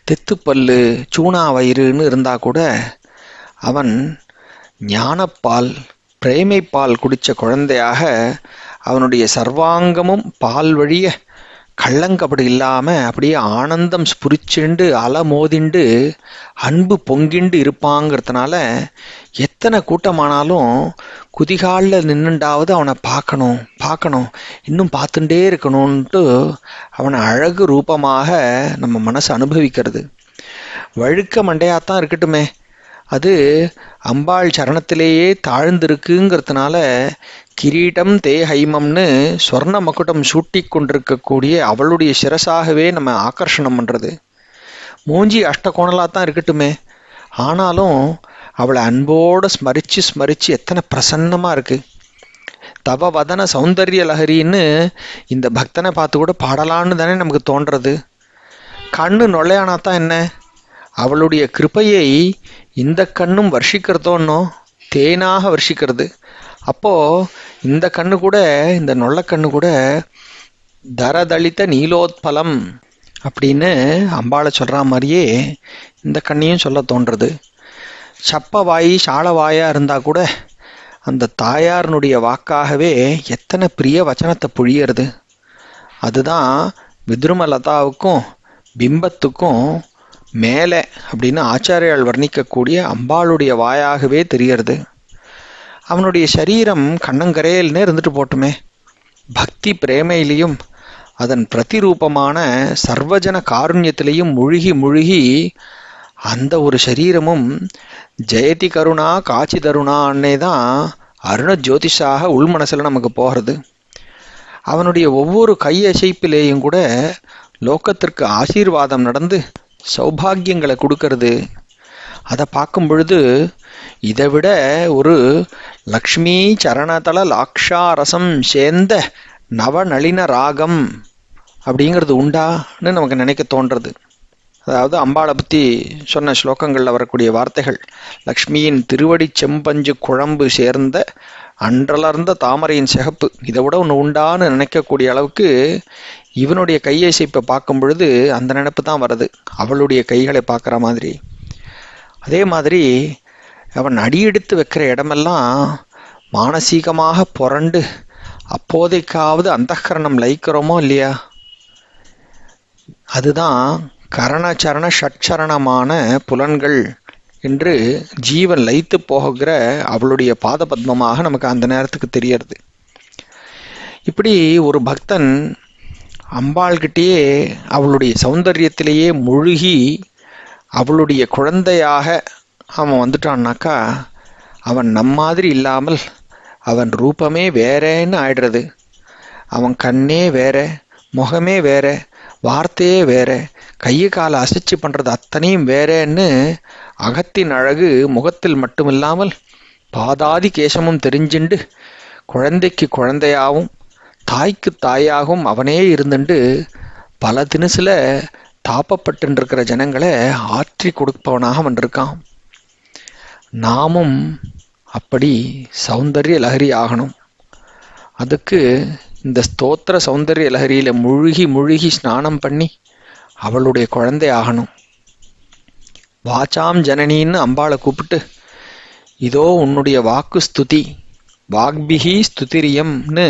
தெத்துப்பல்லு, சூனா வயிறுன்னு இருந்தால் கூட அவன் ஞானப்பால், பிரேமைப்பால் குடித்த குழந்தையாக அவனுடைய சர்வாங்கமும் பால் வழிய கள்ளங்கபடி இல்லாமல் அப்படியே ஆனந்தம் ஸ்புரிச்சுண்டு அலமோதிண்டு அன்பு பொங்கிண்டு இருப்பாங்கிறதுனால எத்தனை கூட்டமானாலும் குதிகாலில் நின்றுண்டாவது அவனை பார்க்கணும் பார்க்கணும் இன்னும் பார்த்துட்டே இருக்கணும்ன்ட்டு அவனை அழகு ரூபமாக நம்ம மனசு அனுபவிக்கிறது. வழுக்க மண்டையாத்தான் இருக்கட்டுமே, அது அம்பாள் சரணத்திலேயே தாழ்ந்திருக்குங்கிறதுனால கிரீடம் தேஹைமம்னு சொர்ண மகுடம் சூட்டி கொண்டிருக்கக்கூடிய அவளுடைய சிரசாகவே நம்ம ஆகர்ஷணம் பண்ணுறது. மூஞ்சி அஷ்டகோணலாக தான் இருக்கட்டுமே, ஆனாலும் அவளை அன்போடு ஸ்மரித்து ஸ்மரித்து எத்தனை பிரசன்னமாக இருக்குது. தவ வதன சௌந்தர்ய லஹரின்னு இந்த பக்தனை பார்த்து கூட பாடலான்னு தானே நமக்கு தோன்றது. கண்ணு நொல்லையானாத்தான் என்ன, அவளுடைய கிருபையை இந்த கண்ணும் வர்ஷிக்கிறதோன்னோ தேனாக வர்ஷிக்கிறது. அப்போது இந்த கண்ணு கூட, இந்த நொல்லக்கண்ணு கூட தரதளித்த நீலோத்பலம் அப்படின்னு அம்பாளை சொல்கிற மாதிரியே இந்த கண்ணையும் சொல்ல தோன்றுறது. சப்பவாயி சாளவாயாக இருந்தால் கூட அந்த தாயாரனுடைய வாக்காகவே எத்தனை பிரிய வச்சனத்தை பொழியறது. அதுதான் வித்ருமலதாவுக்கும் பிம்பத்துக்கும் மேலே அப்படின்னு ஆச்சாரியால் வர்ணிக்கக்கூடிய அம்பாளுடைய வாயாகவே தெரியறது. அவனுடைய சரீரம் கண்ணங்கரையில்னே இருந்துட்டு போட்டுமே, பக்தி பிரேமையிலையும் அதன் பிரதிரூபமான சர்வஜன காருண்யத்திலையும் முழுகி முழுகி அந்த ஒரு சரீரமும் ஜெயதி கருணா காட்சி தருணான்னே தான் அருண ஜோதிஷாக உள்மனசில் நமக்கு போகிறது. அவனுடைய ஒவ்வொரு கையசைப்பிலேயும் கூட லோகத்திற்கு ஆசீர்வாதம் நடந்து சௌபாகியங்களை கொடுக்கறது. அதை பார்க்கும் பொழுது இதை விட ஒரு லக்ஷ்மி சரணதள லாக்ஷாரசம் சேர்ந்த நவநளின ராகம் அப்படிங்கிறது உண்டான்னு நமக்கு நினைக்க தோன்றது. அதாவது அம்பாளை பற்றி சொன்ன ஸ்லோகங்களில் வரக்கூடிய வார்த்தைகள், லக்ஷ்மியின் திருவடி செம்பஞ்சு குழம்பு சேர்ந்த அன்றலர்ந்த தாமரையின் சிகப்பு, இதை விட ஒன்று உண்டான்னு நினைக்கக்கூடிய அளவுக்கு இவனுடைய கையசைப்பை பார்க்கும் பொழுது அந்த நினைப்பு தான் வருது, அவளுடைய கைகளை பார்க்குற மாதிரி. அதே மாதிரி அவன் அடியெடுத்து வைக்கிற இடமெல்லாம் மானசீகமாக புரண்டு அப்போதைக்காவது அந்தఃகரணம் லயிக்கிறோமோ இல்லையா, அதுதான் கரணச்சரண ஷட்சரணமான புலன்கள் என்று ஜீவன் லயித்து போகிற அவளுடைய பாத பத்மமாக நமக்கு அந்த நேரத்துக்கு தெரியறது. இப்படி ஒரு பக்தன் அம்பாள்கிட்டேயே அவளுடைய சௌந்தரியத்திலேயே முழுகி அவளுடைய குழந்தையாக அவன் வந்துட்டான்னாக்கா அவன் மாதிரி இல்லாமல் அவன் ரூபமே வேறேன்னு ஆயிடுறது. அவன் கண்ணே வேற, முகமே வேற, வார்த்தையே வேற, கையை காலை அசைச்சு பண்ணுறது அத்தனையும் வேறேன்னு அகத்தின் அழகு முகத்தில் மட்டுமில்லாமல் பாதாதி கேசமும் தெரிஞ்சுண்டு குழந்தைக்கு குழந்தையாகவும் தாய்க்கு தாயாகவும் அவனே இருந்துண்டு பல தினசில் தாப்பப்பட்டுருக்கிற ஜனங்களை ஆற்றி கொடுப்பவனாக அவன் இருக்கான். நாமும் அப்படி சௌந்தர்ய லஹரி ஆகணும். அதுக்கு இந்த ஸ்தோத்திர சௌந்தர்ய லஹரியில் முழுகி ஸ்நானம் பண்ணி அவளுடைய குழந்தை ஆகணும். வாச்சாம் ஜனனின்னு அம்பாளை கூப்பிட்டு, இதோ உன்னுடைய வாக்கு ஸ்துதி, வாக்பிகி ஸ்துதிரியம்னு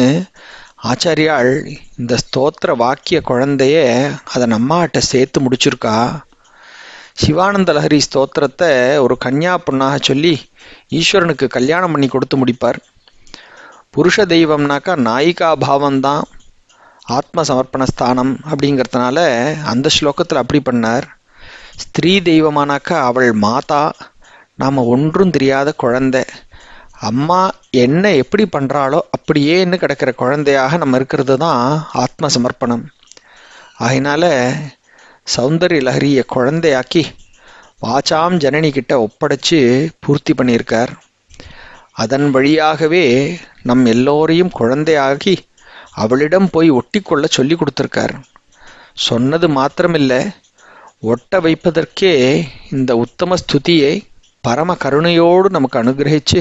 ஆச்சாரியாள் இந்த ஸ்தோத்திர வாக்கிய குழந்தைய அதை நம்மாட்ட சேர்த்து முடிச்சிருக்கா. சிவானந்த லஹரி ஸ்தோத்திரத்தை ஒரு கன்யா பொண்ணாக சொல்லி ஈஸ்வரனுக்கு கல்யாணம் பண்ணி கொடுத்து முடிப்பார். புருஷ தெய்வம்னாக்கா நாயிகா பாவம்தான் ஆத்ம சமர்ப்பண ஸ்தானம் அப்படிங்கிறதுனால அந்த ஸ்லோகத்தில் அப்படி பண்ணார். ஸ்திரீ தெய்வமானாக்கா அவள் மாதா, நாம் ஒன்றும் தெரியாத குழந்தை, அம்மா என்ன எப்படி பண்ணுறாளோ அப்படியேன்னு கிடக்கிற குழந்தையாக நம்ம இருக்கிறது தான் ஆத்ம சமர்ப்பணம். ஆகினால சௌந்தர்ய லஹரியை குழந்தையாக்கி வாச்சாம் ஜனனி கிட்ட ஒப்படைச்சு பூர்த்தி பண்ணியிருக்கார். அதன் வழியாகவே நம் எல்லோரையும் குழந்தையாகி அவளிடம் போய் ஒட்டி கொள்ள சொல்லி கொடுத்துருக்கார். சொன்னது மாத்திரமில்லை, ஒட்ட வைப்பதற்கே இந்த உத்தம ஸ்துதியை பரம கருணையோடு நமக்கு அனுகிரகிச்சு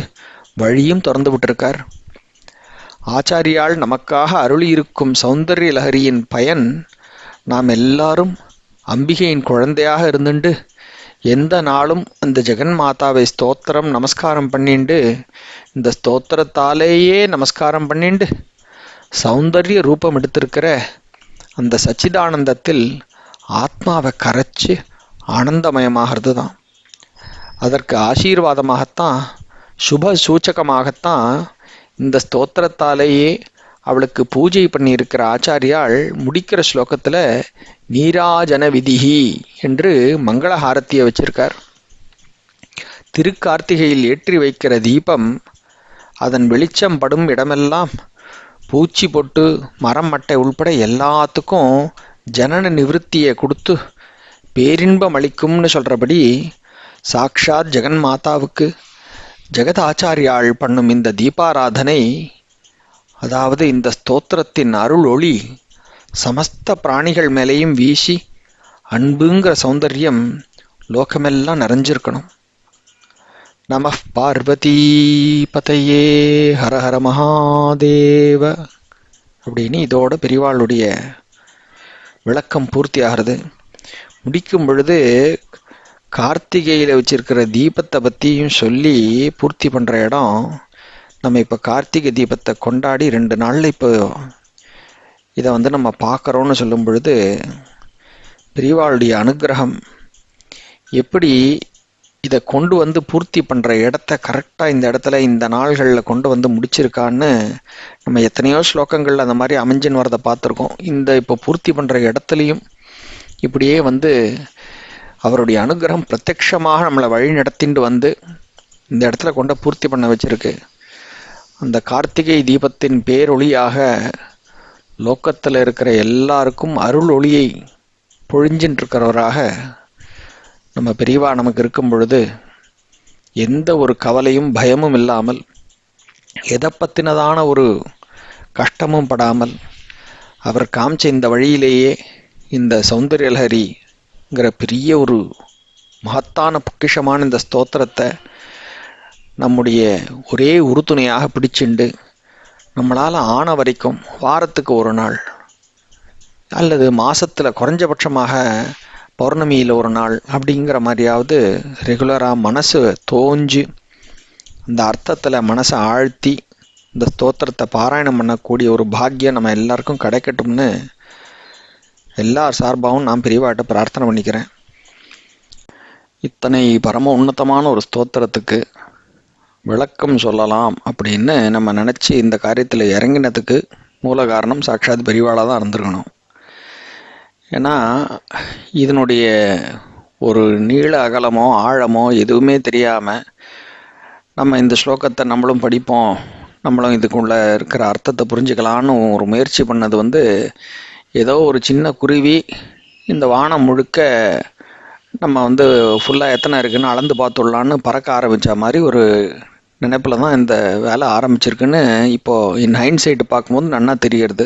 வழியும் திறந்து விட்டிருக்கார். ஆச்சாரியால் நமக்காக அருளியிருக்கும் சௌந்தர்ய லஹரியின் பயன் நாம் எல்லாரும் அம்பிகையின் குழந்தையாக இருந்துண்டு எந்த நாளும் அந்த ஜெகன் மாதாவை ஸ்தோத்திரம் நமஸ்காரம் பண்ணிண்டு, இந்த ஸ்தோத்திரத்தாலேயே நமஸ்காரம் பண்ணிண்டு சௌந்தர்ய ரூபம் எடுத்திருக்கிற அந்த சச்சிதானந்தத்தில் ஆத்மாவை கரைச்சி ஆனந்தமயமாகிறது தான். அதற்கு ஆசீர்வாதமாகத்தான், சுப சூச்சகமாகத்தான் இந்த ஸ்தோத்திரத்தாலேயே அவளுக்கு பூஜை பண்ணியிருக்கிற ஆச்சாரியால் முடிக்கிற ஸ்லோகத்தில் நீராஜன விதிஹி என்று மங்களஹாரத்தியை வச்சிருக்கார். திருக்கார்த்திகையில் ஏற்றி வைக்கிற தீபம் அதன் வெளிச்சம் படும் இடமெல்லாம் பூச்சி பொட்டு மரம் மட்டை உள்பட எல்லாத்துக்கும் ஜனன நிவிருத்தியை கொடுத்து பேரின்பம் அளிக்கும்னு சொல்கிறபடி சாக்ஷாத் ஜெகன் மாதாவுக்கு ஜெகத் ஆச்சாரியாள் பண்ணும் இந்த தீபாராதனை, அதாவது இந்த ஸ்தோத்திரத்தின் அருள் ஒளி சமஸ்த பிராணிகள் மேலேயும் வீசி அன்புங்கிற சௌந்தர்யம் லோகமெல்லாம் நிறைஞ்சிருக்கணும். நம பார்வதி பதையே ஹர ஹர மகாதேவ அப்படின்னு இதோட பெரிவாளுடைய விளக்கம் பூர்த்தி ஆகிறது. முடிக்கும் பொழுது கார்த்திகையில் வச்சிருக்கிற தீபத்தை பற்றியும் சொல்லி பூர்த்தி பண்ணுற இடம். நம்ம இப்போ கார்த்திகை தீபத்தை கொண்டாடி 2 நாளில் இப்போ இதை நம்ம பார்க்குறோன்னு சொல்லும் பொழுது பெரியவாளுடைய அனுகிரகம் எப்படி இதை கொண்டு பூர்த்தி பண்ணுற இடத்த கரெக்டாக இந்த இடத்துல இந்த நாள்களில் கொண்டு முடிச்சிருக்கான்னு நம்ம எத்தனையோ ஸ்லோகங்களில் அந்த மாதிரி அமைஞ்சின்னு வரதை பார்த்துருக்கோம். இந்த இப்போ பூர்த்தி பண்ணுற இடத்துலையும் இப்படியே அவருடைய அனுகிரகம் பிரத்யக்ஷமாக நம்மளை வழி நடத்திட்டு இந்த இடத்துல கொண்டு பூர்த்தி பண்ண வச்சிருக்கு. அந்த கார்த்திகை தீபத்தின் பேரொளியாக லோக்கத்தில் இருக்கிற எல்லாருக்கும் அருள் ஒளியை பொழிஞ்சின்னு இருக்கிறவராக நம்ம பெரியவா நமக்கு இருக்கும் பொழுது எந்த ஒரு கவலையும் பயமும் இல்லாமல், எதை பற்றினதான ஒரு கஷ்டமும் படாமல் அவர் காமிச்ச இந்த வழியிலேயே இந்த சௌந்தர்ய லஹரிங்கிற பெரிய ஒரு மகத்தான பொக்கிஷமான இந்த ஸ்தோத்திரத்தை நம்முடைய ஒரே உறுதுணையாக பிடிச்சிண்டு நம்மளால் ஆன வரைக்கும் வாரத்துக்கு ஒரு நாள் அல்லது மாதத்தில் குறைஞ்சபட்சமாக பௌர்ணமியில் ஒரு நாள் அப்படிங்கிற மாதிரியாவது ரெகுலராக மனசு தோஞ்சு அந்த அர்த்தத்தில் மனசை ஆழ்த்தி இந்த ஸ்தோத்திரத்தை பாராயணம் பண்ணக்கூடிய ஒரு பாக்கியம் நம்ம எல்லாருக்கும் கிடைக்கட்டும்னு எல்லார் சார்பாகவும் நான் பெரியவாட்ட பிரார்த்தனை பண்ணிக்கிறேன். இத்தனை பரம உன்னதமான ஒரு ஸ்தோத்திரத்துக்கு விளக்கம் சொல்லலாம் அப்படின்னு நம்ம நினச்சி இந்த காரியத்தில் இறங்கினதுக்கு மூல காரணம் சாட்சாத் பெரியவாளாக தான் இருந்திருக்கணும். ஏன்னா இதனுடைய ஒரு நீள அகலமோ ஆழமோ எதுவுமே தெரியாமல் நம்ம இந்த ஸ்லோகத்தை நம்மளும் படிப்போம், நம்மளும் இதுக்குள்ளே இருக்கிற அர்த்தத்தை புரிஞ்சுக்கலான்னு ஒரு முயற்சி பண்ணது ஏதோ ஒரு சின்ன குருவி இந்த வானம் முழுக்க நம்ம ஃபுல்லாக எத்தனை இருக்குன்னு அளந்து பார்த்துடலான்னு பறக்க ஆரம்பித்த மாதிரி ஒரு நினைப்பில் தான் இந்த வேலை ஆரம்பிச்சிருக்குன்னு இப்போது இன் ஹைண்ட்சைட் பார்க்கும்போது நன்னா தெரியறது.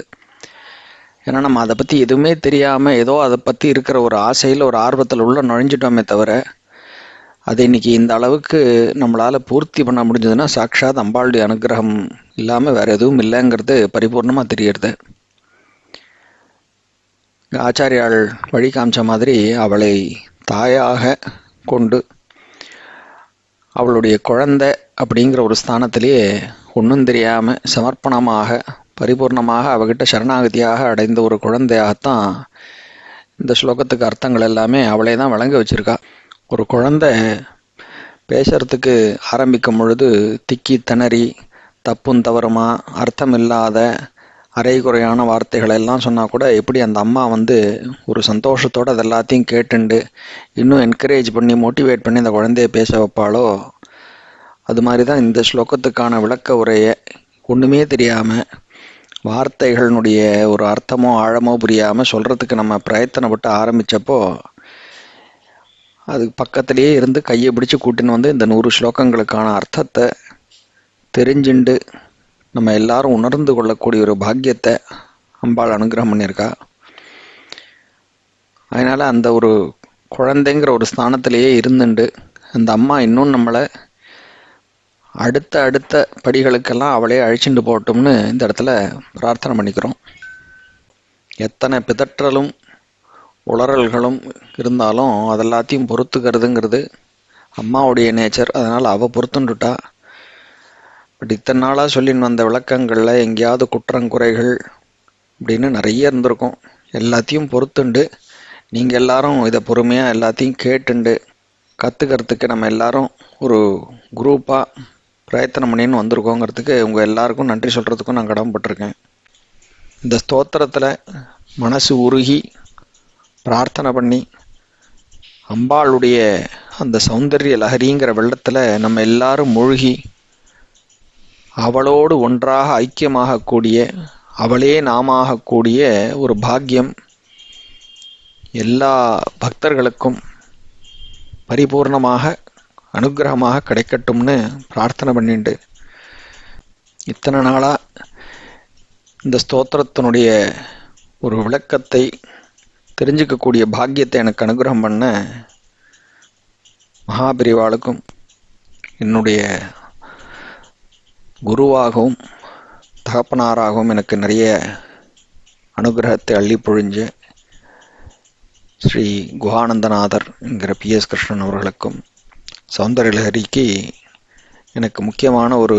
ஏன்னா நம்ம அதை பற்றி எதுவுமே தெரியாமல் ஏதோ அதை பற்றி இருக்கிற ஒரு ஆசையில் ஒரு ஆர்வத்தில் உள்ள நுழைஞ்சிட்டோமே தவிர அது இன்னைக்கு இந்த அளவுக்கு நம்மளால் பூர்த்தி பண்ண முடிஞ்சதுன்னா சாட்சாத் அம்பாளுடைய அனுகிரகம் இல்லாமல் வேறு எதுவும் இல்லைங்கிறது பரிபூர்ணமாக தெரியறது. ஆச்சாரியாள் வழி காமிச்ச மாதிரி அவளை தாயாக கொண்டு அவளுடைய குழந்தை அப்படிங்கிற ஒரு ஸ்தானத்திலேயே ஒன்றும் தெரியாமல் சமர்ப்பணமாக பரிபூர்ணமாக அவகிட்ட சரணாகதியாக அடைந்த ஒரு குழந்தையாகத்தான் இந்த ஸ்லோகத்துக்கு அர்த்தங்கள் எல்லாமே அவளே தான் வழங்க வச்சிருக்கா. ஒரு குழந்தை பேசுறதுக்கு ஆரம்பிக்கும் பொழுது திக்கி திணறி தப்பும் தவறுமா அர்த்தம் இல்லாத அரைகுறையான வார்த்தைகள் எல்லாம் சொன்னால் கூட எப்படி அந்த அம்மா ஒரு சந்தோஷத்தோடு அது எல்லாத்தையும் கேட்டுண்டு இன்னும் என்கரேஜ் பண்ணி மோட்டிவேட் பண்ணி அந்த குழந்தைய பேச வைப்பாளோ, அது மாதிரி தான் இந்த ஸ்லோகத்துக்கான விளக்க உரையை ஒன்றுமே தெரியாமல் வார்த்தைகளினுடைய ஒரு அர்த்தமோ ஆழமோ புரியாமல் சொல்கிறதுக்கு நம்ம பிரயத்தனப்பட்டு ஆரம்பித்தப்போ அது பக்கத்திலேயே இருந்து கையை பிடிச்சி கூட்டின்னு இந்த 100 ஸ்லோகங்களுக்கான அர்த்தத்தை தெரிஞ்சுண்டு நம்ம எல்லாரும் உணர்ந்து கொள்ளக்கூடிய ஒரு பாக்கியத்தை அம்பாள் அனுகிரகம் பண்ணியிருக்கா. அதனால் அந்த ஒரு குழந்தைங்கிற ஒரு ஸ்தானத்திலேயே இருந்துண்டு அந்த அம்மா இன்னும் நம்மளை அடுத்த படிகளுக்கெல்லாம் அவளே அழிச்சுட்டு போகட்டும்னு இந்த இடத்துல பிரார்த்தனை பண்ணிக்கிறோம். எத்தனை பிதற்றலும் உளறல்களும் இருந்தாலும் அதெல்லாத்தையும் பொறுத்துக்கிறதுங்கிறது அம்மாவுடைய நேச்சர். அதனால் அவள் பொறுத்துண்டுட்டா. பட் இத்தனை நாளாக சொல்லின்னு வந்த விளக்கங்களில் எங்கேயாவது குற்றங்குறைகள் அப்படின்னு நிறைய இருந்திருக்கும். எல்லாத்தையும் பொறுத்துண்டு நீங்கள் எல்லாரும் இதை பொறுமையாக எல்லாத்தையும் கேட்டுண்டு கற்றுக்கிறதுக்கு நம்ம எல்லாரும் ஒரு குரூப்பாக பிரயத்தனம் பண்ணின்னு வந்திருக்கோங்கிறதுக்கு உங்கள் எல்லாருக்கும் நன்றி சொல்கிறதுக்கும் நான் கடமைப்பட்டிருக்கேன். இந்த ஸ்தோத்திரத்தில் மனசு உருகி பிரார்த்தனை பண்ணி அம்பாளுடைய அந்த சௌந்தர்ய லஹரிங்கிற வெள்ளத்தில் நம்ம எல்லாரும் மூழ்கி அவளோடு ஒன்றாக ஐக்கியமாகக்கூடிய அவளே நாமாகக்கூடிய ஒரு பாக்கியம் எல்லா பக்தர்களுக்கும் பரிபூர்ணமாக அனுகிரகமாக கிடைக்கட்டும்னு பிரார்த்தனை பண்ணிட்டு இத்தனை நாளாக இந்த ஸ்தோத்திரத்தினுடைய ஒரு விளக்கத்தை தெரிஞ்சுக்கக்கூடிய பாக்கியத்தை எனக்கு அனுகிரகம் பண்ண மகாபெரிவாளுக்கும் என்னுடைய குருவாகவும் தகப்பனாராகவும் எனக்கு நிறைய அனுகிரகத்தை அள்ளி பொழிஞ்ச ஸ்ரீ குஹானந்தநாதர் என்கிற PS கிருஷ்ணன் அவர்களுக்கும் சௌந்தர்யலஹரிக்கு எனக்கு முக்கியமான ஒரு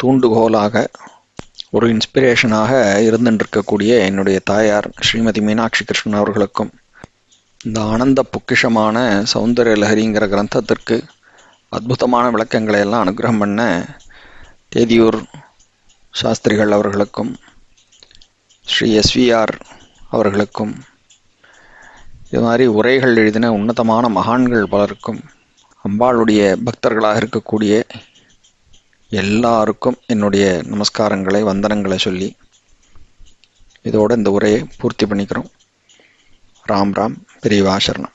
தூண்டுகோலாக ஒரு இன்ஸ்பிரேஷனாக இருந்துருக்கக்கூடிய என்னுடைய தாயார் ஸ்ரீமதி மீனாட்சி கிருஷ்ணன் அவர்களுக்கும் இந்த ஆனந்த பொக்கிஷமான சௌந்தர்யலஹரிங்கிற கிரந்தத்திற்கு அற்புதமான விளக்கங்களை எல்லாம் அனுகிரகம் பண்ண தேதியூர் சாஸ்திரிகள் அவர்களுக்கும் ஸ்ரீ SVR அவர்களுக்கும் இது மாதிரி உரைகள் எழுதின உன்னதமான மகான்கள் பலருக்கும் அம்பாளுடைய பக்தர்களாக இருக்கக்கூடிய எல்லாருக்கும் என்னுடைய நமஸ்காரங்களை வந்தனங்களை சொல்லி இதோட இந்த உரையை பூர்த்தி பண்ணிக்கிறோம். ராம் ராம். பெரியவா சரணம்.